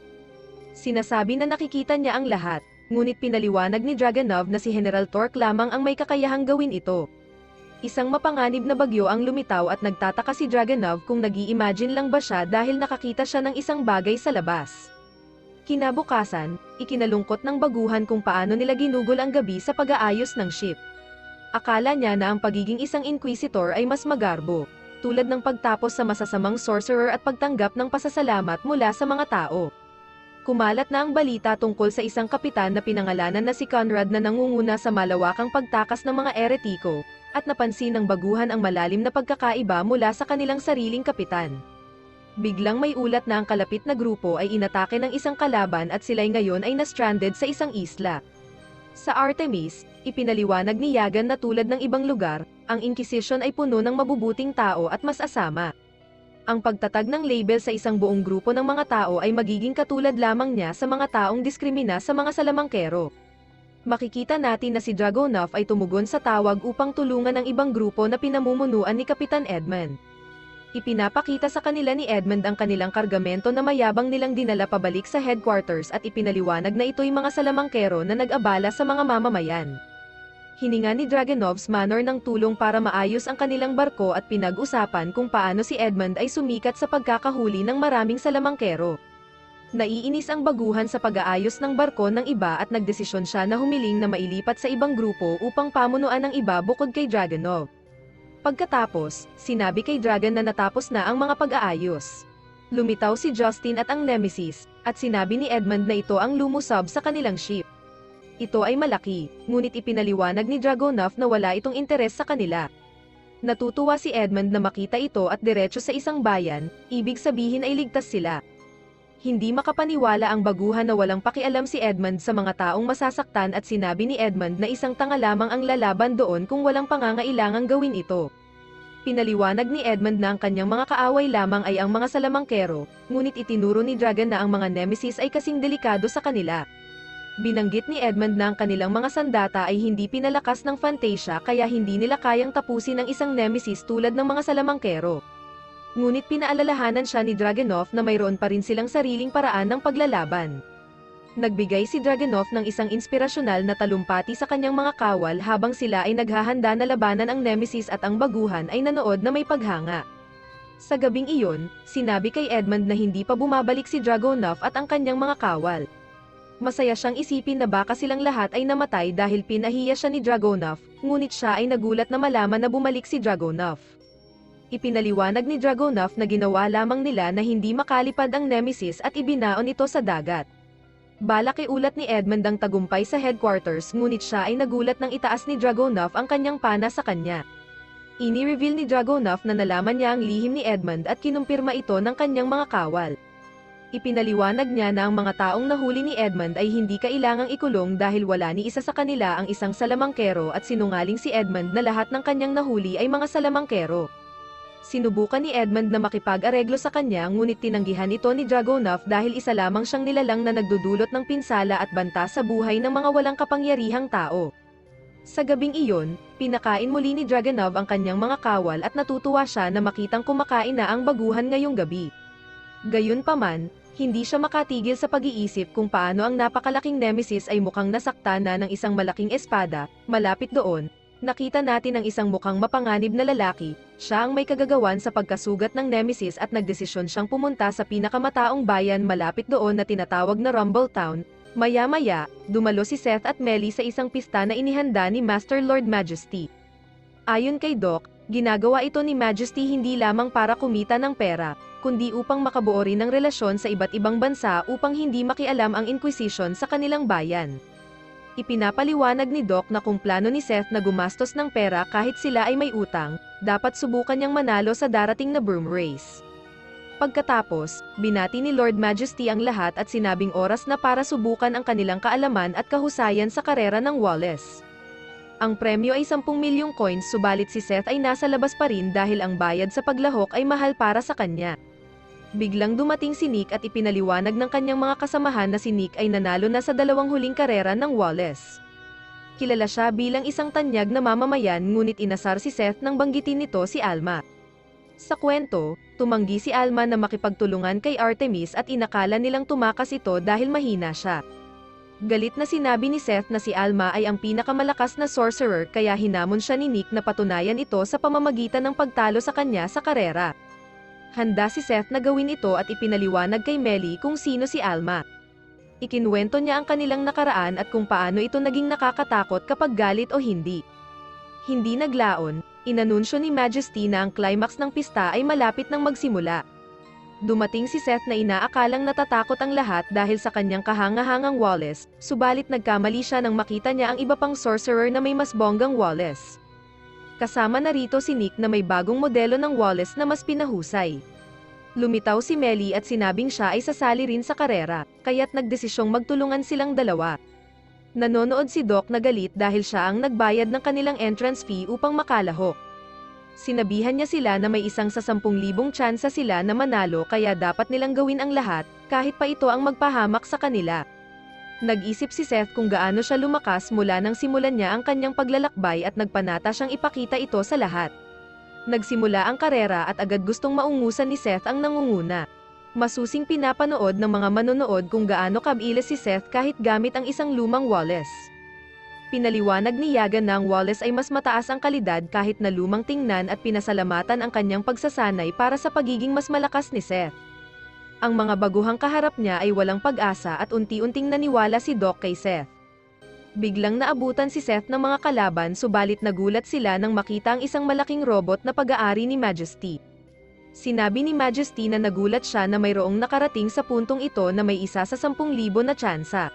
Sinasabi na nakikita niya ang lahat, ngunit pinaliwanag ni Dragunov na si General Torque lamang ang may kakayahang gawin ito. Isang mapanganib na bagyo ang lumitaw at nagtataka si Dragunov kung nag-i-imagine lang ba siya dahil nakakita siya ng isang bagay sa labas. Kinabukasan, ikinalungkot ng baguhan kung paano nila ginugol ang gabi sa pag-aayos ng ship. Akala niya na ang pagiging isang inquisitor ay mas magarbo, tulad ng pagtapos sa masasamang sorcerer at pagtanggap ng pasasalamat mula sa mga tao. Kumalat na ang balita tungkol sa isang kapitan na pinangalanan na si Conrad na nangunguna sa malawakang pagtakas ng mga eretiko, at napansin ng baguhan ang malalim na pagkakaiba mula sa kanilang sariling kapitan. Biglang may ulat na ang kalapit na grupo ay inatake ng isang kalaban at sila'y ngayon ay na-stranded sa isang isla. Sa Artemis, ipinaliwanag ni Yagan na tulad ng ibang lugar, ang Inquisition ay puno ng mabubuting tao at mas asama. Ang pagtatag ng label sa isang buong grupo ng mga tao ay magiging katulad lamang niya sa mga taong diskrimina sa mga salamangkero. Makikita natin na si Dragunov ay tumugon sa tawag upang tulungan ang ibang grupo na pinamumunuan ni Kapitan Edmund. Ipinapakita sa kanila ni Edmund ang kanilang kargamento na mayabang nilang dinala pabalik sa headquarters at ipinaliwanag na ito'y mga salamangkero na nag-abala sa mga mamamayan. Hininga ni Dragunov's manor ng tulong para maayos ang kanilang barko at pinag-usapan kung paano si Edmund ay sumikat sa pagkakahuli ng maraming salamangkero. Naiinis ang baguhan sa pag-aayos ng barko ng iba at nagdesisyon siya na humiling na mailipat sa ibang grupo upang pamunuan ng iba bukod kay Dragunov. Pagkatapos, sinabi kay Dragon na natapos na ang mga pag-aayos. Lumitaw si Justin at ang Nemesis, at sinabi ni Edmund na ito ang lumusab sa kanilang ship. Ito ay malaki, ngunit ipinaliwanag ni Dragunov na wala itong interes sa kanila. Natutuwa si Edmund na makita ito at diretso sa isang bayan, ibig sabihin ay ligtas sila. Hindi makapaniwala ang baguhan na walang pakialam si Edmund sa mga taong masasaktan at sinabi ni Edmund na isang tanga lamang ang lalaban doon kung walang pangangailangang gawin ito. Pinaliwanag ni Edmund na ang kanyang mga kaaway lamang ay ang mga salamangkero, ngunit itinuro ni Dragon na ang mga nemesis ay kasing delikado sa kanila. Binanggit ni Edmund na ang kanilang mga sandata ay hindi pinalakas ng Fantasia kaya hindi nila kayang tapusin ang isang nemesis tulad ng mga salamangkero. Ngunit pinaalalahanan siya ni Dragunov na mayroon pa rin silang sariling paraan ng paglalaban. Nagbigay si Dragunov ng isang inspirasyonal na talumpati sa kanyang mga kawal habang sila ay naghahanda na labanan ang Nemesis at ang baguhan ay nanood na may paghanga. Sa gabing iyon, sinabi kay Edmund na hindi pa bumabalik si Dragunov at ang kanyang mga kawal. Masaya siyang isipin na baka silang lahat ay namatay dahil pinahiya siya ni Dragunov, ngunit siya ay nagulat na malaman na bumalik si Dragunov. Ipinaliwanag ni Dragunov na ginawa lamang nila na hindi makalipad ang Nemesis at ibinaon ito sa dagat. Balak iulat ni Edmund ang tagumpay sa headquarters ngunit siya ay nagulat nang itaas ni Dragunov ang kanyang pana sa kanya. Ini-reveal ni Dragunov na nalaman niya ang lihim ni Edmund at kinumpirma ito ng kanyang mga kawal. Ipinaliwanag niya na ang mga taong nahuli ni Edmund ay hindi kailangang ikulong dahil wala ni isa sa kanila ang isang salamangkero at sinungaling si Edmund na lahat ng kanyang nahuli ay mga salamangkero. Sinubukan ni Edmund na makipag-areglo sa kanya ngunit tinanggihan ito ni Dragunov dahil isa lamang siyang nilalang na nagdudulot ng pinsala at banta sa buhay ng mga walang kapangyarihang tao. Sa gabing iyon, pinakain muli ni Dragunov ang kanyang mga kawal at natutuwa siya na makitang kumakain na ang baguhan ngayong gabi. Gayunpaman, hindi siya makatigil sa pag-iisip kung paano ang napakalaking Nemesis ay mukhang nasaktan na ng isang malaking espada. Malapit doon, nakita natin ang isang mukhang mapanganib na lalaki. Siya ang may kagagawan sa pagkasugat ng Nemesis at nagdesisyon siyang pumunta sa pinakamataong bayan malapit doon na tinatawag na Rumble Town. Maya-maya, dumalo si Seth at Melly sa isang pista na inihanda ni Master Lord Majesty. Ayon kay Doc, ginagawa ito ni Majesty hindi lamang para kumita ng pera, kundi upang makabuo rin ng relasyon sa iba't ibang bansa upang hindi makialam ang Inquisition sa kanilang bayan. Ipinapaliwanag ni Doc na kung plano ni Seth na gumastos ng pera kahit sila ay may utang, dapat subukan niyang manalo sa darating na broom race. Pagkatapos, binati ni Lord Majesty ang lahat at sinabing oras na para subukan ang kanilang kaalaman at kahusayan sa karera ng Wallace. Ang premyo ay 10 milyong coins subalit si Seth ay nasa labas pa rin dahil ang bayad sa paglahok ay mahal para sa kanya. Biglang dumating si Nick at ipinaliwanag ng kanyang mga kasamahan na si Nick ay nanalo na sa 2 huling karera ng Wallace. Kilala siya bilang isang tanyag na mamamayan ngunit inasar si Seth nang banggitin nito si Alma. Sa kwento, tumanggi si Alma na makipagtulungan kay Artemis at inakala nilang tumakas ito dahil mahina siya. Galit na sinabi ni Seth na si Alma ay ang pinakamalakas na sorcerer kaya hinamon siya ni Nick na patunayan ito sa pamamagitan ng pagtalo sa kanya sa karera. Handa si Seth na gawin ito at ipinaliwanag kay Melly kung sino si Alma. Ikinuwento niya ang kanilang nakaraan at kung paano ito naging nakakatakot kapag galit o hindi. Hindi naglaon, inanunsyo ni Majesty na ang climax ng pista ay malapit nang magsimula. Dumating si Seth na inaakalang natatakot ang lahat dahil sa kanyang kahangahangang Wallace, subalit nagkamali siya nang makita niya ang iba pang sorcerer na may mas bonggang Wallace. Kasama na rito si Nick na may bagong modelo ng Wallace na mas pinahusay. Lumitaw si Melly at sinabing siya ay sasali rin sa karera, kaya't nagdesisyong magtulungan silang dalawa. Nanonood si Doc na galit dahil siya ang nagbayad ng kanilang entrance fee upang makalahok. Sinabihan niya sila na may isang sa 10,000 tsansa sila na manalo kaya dapat nilang gawin ang lahat, kahit pa ito ang magpahamak sa kanila. Nag-isip si Seth kung gaano siya lumakas mula nang simulan niya ang kanyang paglalakbay at nagpanata siyang ipakita ito sa lahat. Nagsimula ang karera at agad gustong maungusan ni Seth ang nangunguna. Masusing pinapanood ng mga manonood kung gaano kabilis si Seth kahit gamit ang isang lumang Wallace. Pinaliwanag ni Yagan na ang Wallace ay mas mataas ang kalidad kahit na lumang tingnan at pinasalamatan ang kanyang pagsasanay para sa pagiging mas malakas ni Seth. Ang mga baguhang kaharap niya ay walang pag-asa at unti-unting naniwala si Doc kay Seth. Biglang naabutan si Seth ng mga kalaban subalit nagulat sila nang makita ang isang malaking robot na pag-aari ni Majesty. Sinabi ni Majesty na nagulat siya na mayroong nakarating sa puntong ito na may isa sa 10,000 na tsansa.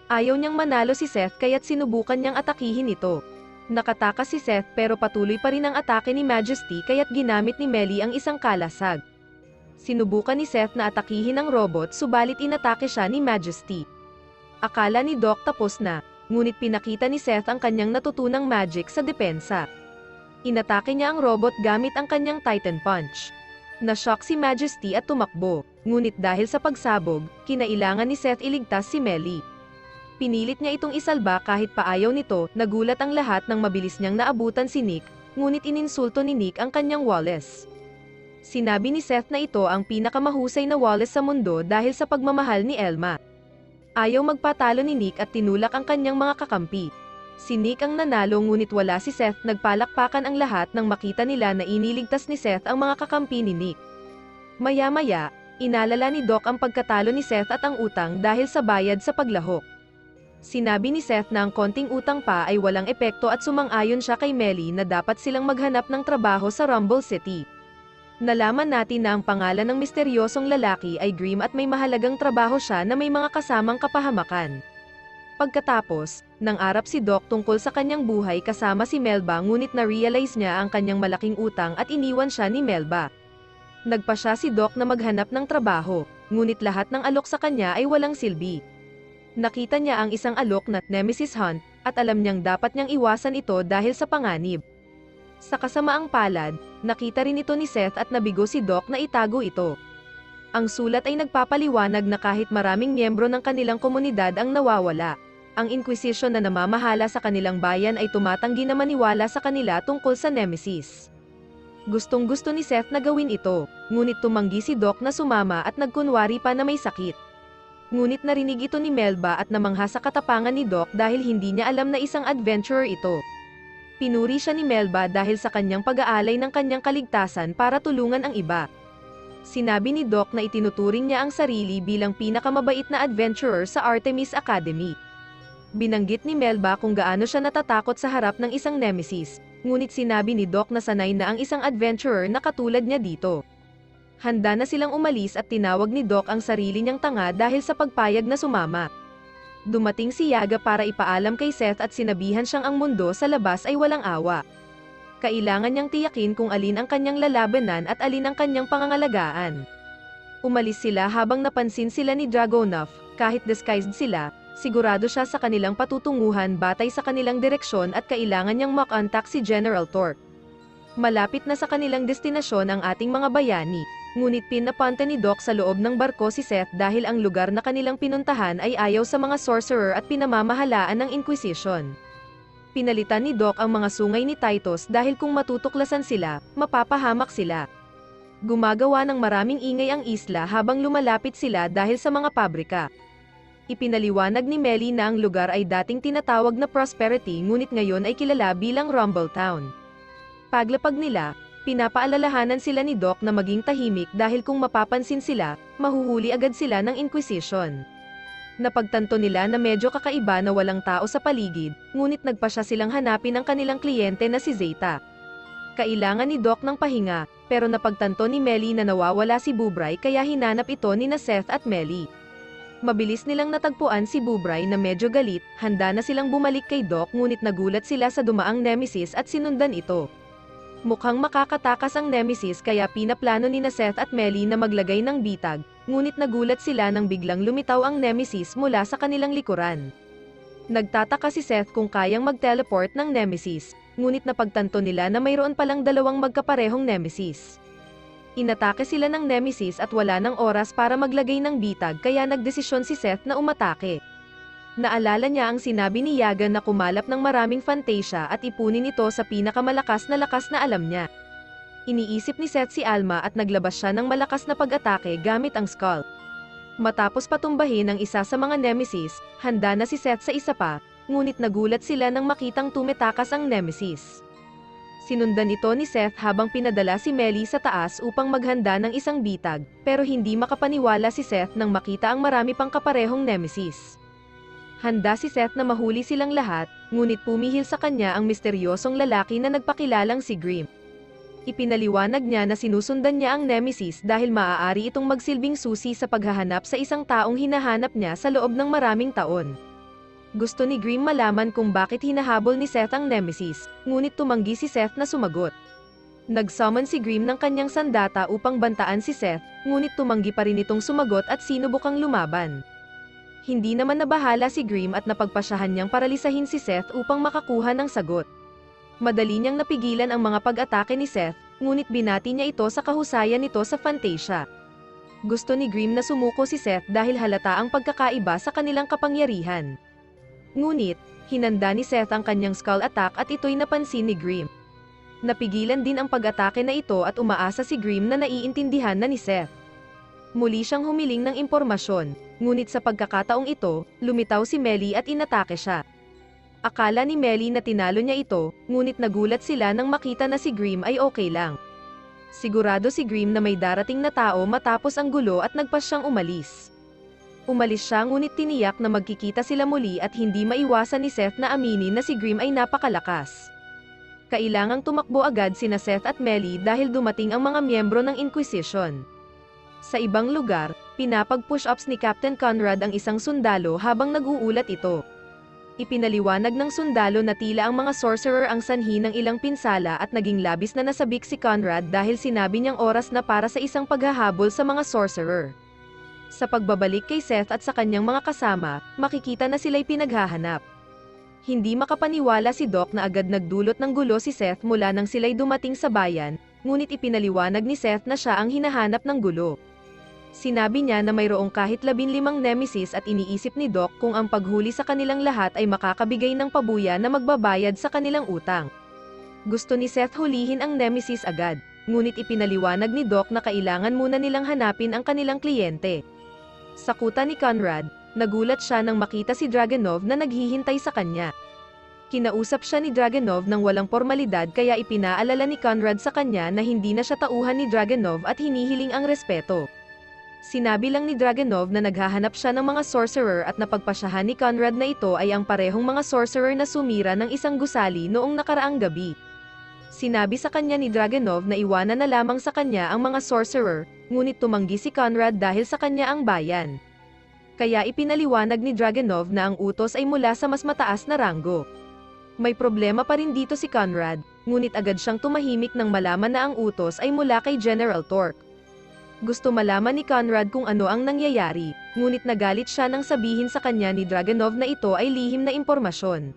Ayaw niyang manalo si Seth kaya't sinubukan niyang atakihin ito. Nakatakas si Seth pero patuloy pa rin ang atake ni Majesty kaya't ginamit ni Melly ang isang kalasag. Sinubukan ni Seth na atakihin ang robot subalit inatake siya ni Majesty. Akala ni Doc tapos na, ngunit pinakita ni Seth ang kanyang natutunang magic sa depensa. Inatake niya ang robot gamit ang kanyang Titan Punch. Na-shock si Majesty at tumakbo, ngunit dahil sa pagsabog, kinailangan ni Seth iligtas si Melly. Pinilit niya itong isalba kahit paayaw nito, nagulat ang lahat nang mabilis niyang naabutan si Nick, ngunit ininsulto ni Nick ang kanyang Wallace. Sinabi ni Seth na ito ang pinakamahusay na Wallace sa mundo dahil sa pagmamahal ni Elma. Ayaw magpatalo ni Nick at tinulak ang kanyang mga kakampi. Si Nick ang nanalo ngunit wala si Seth, nagpalakpakan ang lahat nang makita nila na iniligtas ni Seth ang mga kakampi ni Nick. Maya-maya, Inalala ni Doc ang pagkatalo ni Seth at ang utang dahil sa bayad sa paglahok. Sinabi ni Seth na ang konting utang pa ay walang epekto at sumang-ayon siya kay Melly na dapat silang maghanap ng trabaho sa Rumble City. Nalaman natin na ang pangalan ng misteryosong lalaki ay Grimm at may mahalagang trabaho siya na may mga kasamang kapahamakan. Pagkatapos, nangarap si Doc tungkol sa kanyang buhay kasama si Melba ngunit na-realize niya ang kanyang malaking utang at iniwan siya ni Melba. Nagpa siya si Doc na maghanap ng trabaho, ngunit lahat ng alok sa kanya ay walang silbi. Nakita niya ang isang alok na Nemesis Hunt, at alam niyang dapat niyang iwasan ito dahil sa panganib. Sa kasamaang palad, nakita rin ito ni Seth at nabigo si Doc na itago ito. Ang sulat ay nagpapaliwanag na kahit maraming miyembro ng kanilang komunidad ang nawawala, ang Inquisition na namamahala sa kanilang bayan ay tumatanggi na maniwala sa kanila tungkol sa Nemesis. Gustong-gusto ni Seth na gawin ito, ngunit tumanggi si Doc na sumama at nagkunwari pa na may sakit. Ngunit narinig ito ni Melba at namangha sa katapangan ni Doc dahil hindi niya alam na isang adventurer ito. Pinuri siya ni Melba dahil sa kanyang pag-aalay ng kanyang kaligtasan para tulungan ang iba. Sinabi ni Doc na itinuturing niya ang sarili bilang pinakamabait na adventurer sa Artemis Academy. Binanggit ni Melba kung gaano siya natatakot sa harap ng isang Nemesis, ngunit sinabi ni Doc na sanay na ang isang adventurer na katulad niya dito. Handa na silang umalis at tinawag ni Doc ang sarili niyang tanga dahil sa pagpayag na sumama. Dumating si Yaga para ipaalam kay Seth at sinabihan siyang ang mundo sa labas ay walang awa. Kailangan niyang tiyakin kung alin ang kanyang lalabanan at alin ang kanyang pangangalagaan. Umalis sila habang napansin sila ni Dragunov, kahit disguised sila, sigurado siya sa kanilang patutunguhan batay sa kanilang direksyon at kailangan niyang makontak si General Torque. Malapit na sa kanilang destinasyon ang ating mga bayani, ngunit pinapunta ni Doc sa loob ng barko si Seth dahil ang lugar na kanilang pinuntahan ay ayaw sa mga sorcerer at pinamamahalaan ng Inquisition. Pinalitan ni Doc ang mga sungay ni Titus dahil kung matutuklasan sila, mapapahamak sila. Gumagawa ng maraming ingay ang isla habang lumalapit sila dahil sa mga pabrika. Ipinaliwanag ni Melly na ang lugar ay dating tinatawag na Prosperity ngunit ngayon ay kilala bilang Rumble Town. Paglapag nila, pinapaalalahanan sila ni Doc na maging tahimik dahil kung mapapansin sila, mahuhuli agad sila ng Inquisition. Napagtanto nila na medyo kakaiba na walang tao sa paligid, ngunit nagpa siya silang hanapin ang kanilang kliyente na si Zeta. Kailangan ni Doc ng pahinga, pero napagtanto ni Melly na nawawala si Bubray kaya hinanap ito ni Seth at Melly. Mabilis nilang natagpuan si Bubray na medyo galit, handa na silang bumalik kay Doc ngunit nagulat sila sa dumaang Nemesis at sinundan ito. Mukhang makakatakas ang Nemesis kaya pinaplano ni Seth at Melly na maglagay ng bitag, ngunit nagulat sila nang biglang lumitaw ang Nemesis mula sa kanilang likuran. Nagtataka si Seth kung kayang mag-teleport ng Nemesis, ngunit napagtanto nila na mayroon palang dalawang magkaparehong Nemesis. Inatake sila ng Nemesis at wala ng oras para maglagay ng bitag kaya nagdesisyon si Seth na umatake. Naalala niya ang sinabi ni Yaga na kumalap ng maraming Fantasia at ipunin ito sa pinakamalakas na lakas na alam niya. Iniisip ni Seth si Alma at naglabas siya ng malakas na pag-atake gamit ang Skull. Matapos patumbahin ang isa sa mga Nemesis, handa na si Seth sa isa pa, ngunit nagulat sila nang makitang tumetakas ang Nemesis. Sinundan ito ni Seth habang pinadala si Melly sa taas upang maghanda ng isang bitag, pero hindi makapaniwala si Seth nang makita ang marami pang kaparehong Nemesis. Handa si Seth na mahuli silang lahat, ngunit pumihil sa kanya ang misteryosong lalaki na nagpakilalang si Grimm. Ipinaliwanag niya na sinusundan niya ang Nemesis dahil maaari itong magsilbing susi sa paghahanap sa isang taong hinahanap niya sa loob ng maraming taon. Gusto ni Grimm malaman kung bakit hinahabol ni Seth ang Nemesis, ngunit tumanggi si Seth na sumagot. Nag-summon si Grimm ng kanyang sandata upang bantaan si Seth, ngunit tumanggi pa rin itong sumagot at sinubukang lumaban. Hindi naman nabahala si Grimm at napagpasyahan niyang paralisahin si Seth upang makakuha ng sagot. Madali niyang napigilan ang mga pag-atake ni Seth, ngunit binati niya ito sa kahusayan nito sa Fantasia. Gusto ni Grimm na sumuko si Seth dahil halata ang pagkakaiba sa kanilang kapangyarihan. Ngunit, hinanda ni Seth ang kanyang skull attack at ito'y napansin ni Grimm. Napigilan din ang pag-atake na ito at umaasa si Grimm na naiintindihan na ni Seth. Muli siyang humiling ng impormasyon, ngunit sa pagkakataong ito, lumitaw si Melly at inatake siya. Akala ni Melly na tinalo niya ito, ngunit nagulat sila nang makita na si Grimm ay okay lang. Sigurado si Grimm na may darating na tao matapos ang gulo at nagpas siyang umalis. Umalis siya ngunit tiniyak na magkikita sila muli at hindi maiwasan ni Seth na aminin na si Grimm ay napakalakas. Kailangang tumakbo agad sina Seth at Melly dahil dumating ang mga miyembro ng Inquisition. Sa ibang lugar, pinapag-push-ups ni Captain Conrad ang isang sundalo habang nag-uulat ito. Ipinaliwanag ng sundalo na tila ang mga sorcerer ang sanhi ng ilang pinsala at naging labis na nasabik si Conrad dahil sinabi niyang oras na para sa isang paghahabol sa mga sorcerer. Sa pagbabalik kay Seth at sa kanyang mga kasama, makikita na sila'y pinaghahanap. Hindi makapaniwala si Doc na agad nagdulot ng gulo si Seth mula nang sila'y dumating sa bayan, ngunit ipinaliwanag ni Seth na siya ang hinahanap ng gulo. Sinabi niya na mayroong kahit 15 nemesis at iniisip ni Doc kung ang paghuli sa kanilang lahat ay makakabigay ng pabuya na magbabayad sa kanilang utang. Gusto ni Seth hulihin ang nemesis agad, ngunit ipinaliwanag ni Doc na kailangan muna nilang hanapin ang kanilang kliyente. Sa kuta ni Conrad, nagulat siya nang makita si Dragunov na naghihintay sa kanya. Kinausap siya ni Dragunov ng walang formalidad kaya ipinaalala ni Conrad sa kanya na hindi na siya tauhan ni Dragunov at hinihiling ang respeto. Sinabi lang ni Dragunov na naghahanap siya ng mga sorcerer at napagpasyahan ni Conrad na ito ay ang parehong mga sorcerer na sumira ng isang gusali noong nakaraang gabi. Sinabi sa kanya ni Dragunov na iwanan na lamang sa kanya ang mga sorcerer, ngunit tumanggi si Conrad dahil sa kanya ang bayan. Kaya ipinaliwanag ni Dragunov na ang utos ay mula sa mas mataas na ranggo. May problema pa rin dito si Conrad, ngunit agad siyang tumahimik nang malaman na ang utos ay mula kay General Torque. Gusto malaman ni Conrad kung ano ang nangyayari, ngunit nagalit siya nang sabihin sa kanya ni Dragunov na ito ay lihim na impormasyon.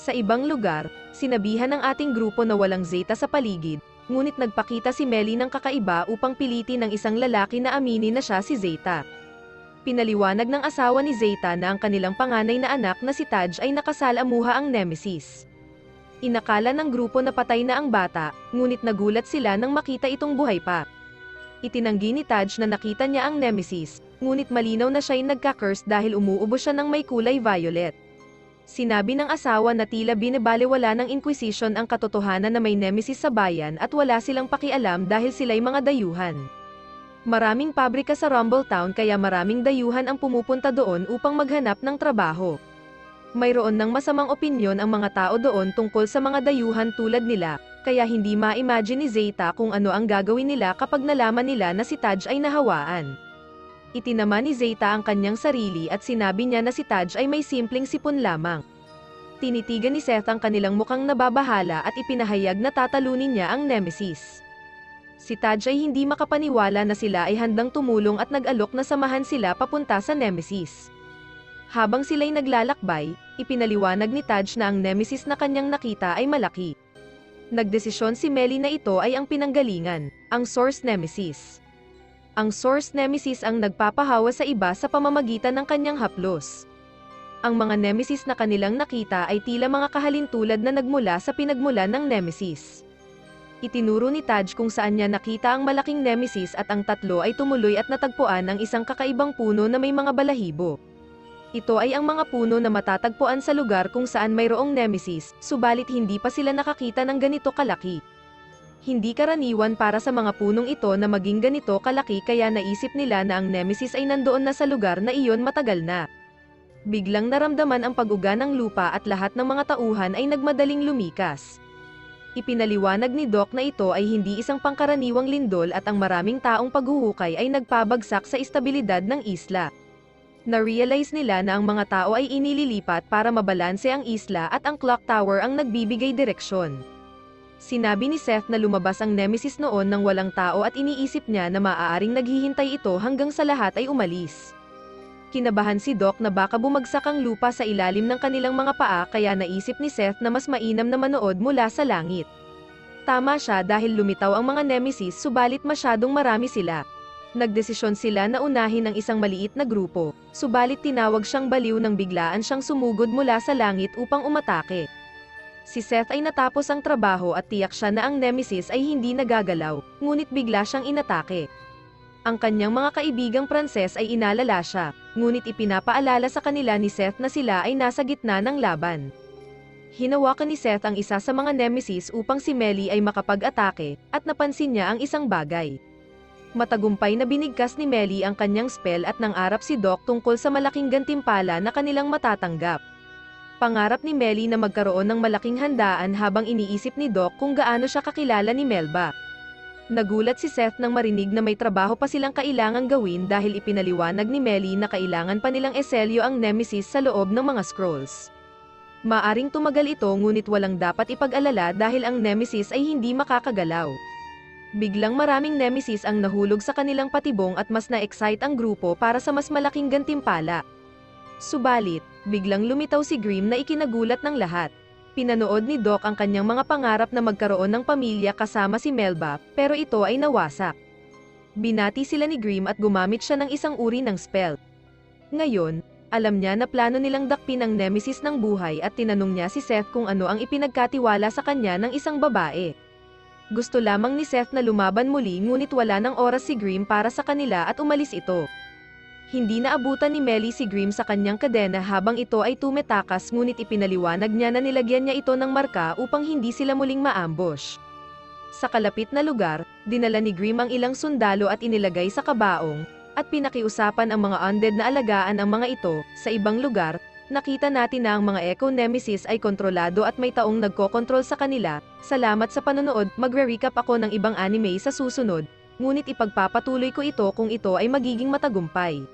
Sa ibang lugar, sinabihan ng ating grupo na walang Zeta sa paligid, ngunit nagpakita si Melly ng kakaiba upang pilitin ng isang lalaki na aminin na siya si Zeta. Pinaliwanag ng asawa ni Zeta na ang kanilang panganay na anak na si Taj ay nakasalamuha ang Nemesis. Inakala ng grupo na patay na ang bata, ngunit nagulat sila nang makita itong buhay pa. Itinanggi ni Taj na nakita niya ang Nemesis, ngunit malinaw na siya'y nagka-curse dahil umuubo siya ng may kulay violet. Sinabi ng asawa na tila binabalewala ng Inquisition ang katotohanan na may Nemesis sa bayan at wala silang pakialam dahil sila'y mga dayuhan. Maraming pabrika sa Rumbletown kaya maraming dayuhan ang pumupunta doon upang maghanap ng trabaho. Mayroon ng masamang opinyon ang mga tao doon tungkol sa mga dayuhan tulad nila, kaya hindi ma-imagine ni Zeta kung ano ang gagawin nila kapag nalaman nila na si Taj ay nahawaan. Itinama ni Zeta ang kanyang sarili at sinabi niya na si Taj ay may simpleng sipon lamang. Tinitigan ni Seth ang kanilang mukhang nababahala at ipinahayag na tatalunin niya ang Nemesis. Si Taj ay hindi makapaniwala na sila ay handang tumulong at nag-alok na samahan sila papunta sa Nemesis. Habang sila'y naglalakbay, ipinaliwanag ni Taj na ang Nemesis na kanyang nakita ay malaki. Nagdesisyon si Melly na ito ay ang pinanggalingan, ang Source Nemesis. Ang Source Nemesis ang nagpapahawa sa iba sa pamamagitan ng kanyang haplos. Ang mga Nemesis na kanilang nakita ay tila mga kahalintulad na nagmula sa pinagmulan ng Nemesis. Itinuro ni Taj kung saan niya nakita ang malaking Nemesis at ang tatlo ay tumuloy at natagpuan ang isang kakaibang puno na may mga balahibo. Ito ay ang mga puno na matatagpuan sa lugar kung saan mayroong Nemesis, subalit hindi pa sila nakakita ng ganito kalaki. Hindi karaniwan para sa mga punong ito na maging ganito kalaki kaya naisip nila na ang Nemesis ay nandoon na sa lugar na iyon matagal na. Biglang naramdaman ang pag-uga ng lupa at lahat ng mga tauhan ay nagmadaling lumikas. Ipinaliwanag ni Doc na ito ay hindi isang pangkaraniwang lindol at ang maraming taong paghuhukay ay nagpabagsak sa estabilidad ng isla. Na-realize nila na ang mga tao ay inililipat para mabalanse ang isla at ang clock tower ang nagbibigay direksyon. Sinabi ni Seth na lumabas ang Nemesis noon nang walang tao at iniisip niya na maaaring naghihintay ito hanggang sa lahat ay umalis. Kinabahan si Doc na baka bumagsak ang lupa sa ilalim ng kanilang mga paa kaya naisip ni Seth na mas mainam na manood mula sa langit. Tama siya dahil lumitaw ang mga Nemesis subalit masyadong marami sila. Nagdesisyon sila na unahin ang isang maliit na grupo, subalit tinawag siyang baliw nang biglaan siyang sumugod mula sa langit upang umatake. Si Seth ay natapos ang trabaho at tiyak siya na ang Nemesis ay hindi nagagalaw, ngunit bigla siyang inatake. Ang kanyang mga kaibigang Pranses ay inalala siya, ngunit ipinapaalala sa kanila ni Seth na sila ay nasa gitna ng laban. Hinawakan ni Seth ang isa sa mga nemesis upang si Melly ay makapag-atake, at napansin niya ang isang bagay. Matagumpay na binigkas ni Melly ang kanyang spell at nangarap si Doc tungkol sa malaking gantimpala na kanilang matatanggap. Pangarap ni Melly na magkaroon ng malaking handaan habang iniisip ni Doc kung gaano siya kakilala ni Melba. Nagulat si Seth nang marinig na may trabaho pa silang kailangang gawin dahil ipinaliwanag ni Melly na kailangan pa nilang eselyo ang nemesis sa loob ng mga scrolls. Maaring tumagal ito ngunit walang dapat ipag-alala dahil ang nemesis ay hindi makakagalaw. Biglang maraming nemesis ang nahulog sa kanilang patibong at mas na-excite ang grupo para sa mas malaking gantimpala. Subalit, biglang lumitaw si Grimm na ikinagulat ng lahat. Pinanood ni Doc ang kanyang mga pangarap na magkaroon ng pamilya kasama si Melba, pero ito ay nawasak. Binati sila ni Grimm at gumamit siya ng isang uri ng spell. Ngayon, alam niya na plano nilang dakpin ang nemesis ng buhay at tinanong niya si Seth kung ano ang ipinagkatiwala sa kanya ng isang babae. Gusto lamang ni Seth na lumaban muli ngunit wala ng oras si Grimm para sa kanila at umalis ito. Hindi naabutan ni Melly si Grimm sa kanyang kadena habang ito ay tumetakas ngunit ipinaliwanag niya na nilagyan niya ito ng marka upang hindi sila muling maambush. Sa kalapit na lugar, dinala ni Grimm ang ilang sundalo at inilagay sa kabaong, at pinakiusapan ang mga undead na alagaan ang mga ito. Sa ibang lugar, nakita natin na ang mga Echo Nemesis ay kontrolado at may taong nagkokontrol sa kanila. Salamat sa panonood, magre-recap ako ng ibang anime sa susunod, ngunit ipagpapatuloy ko ito kung ito ay magiging matagumpay.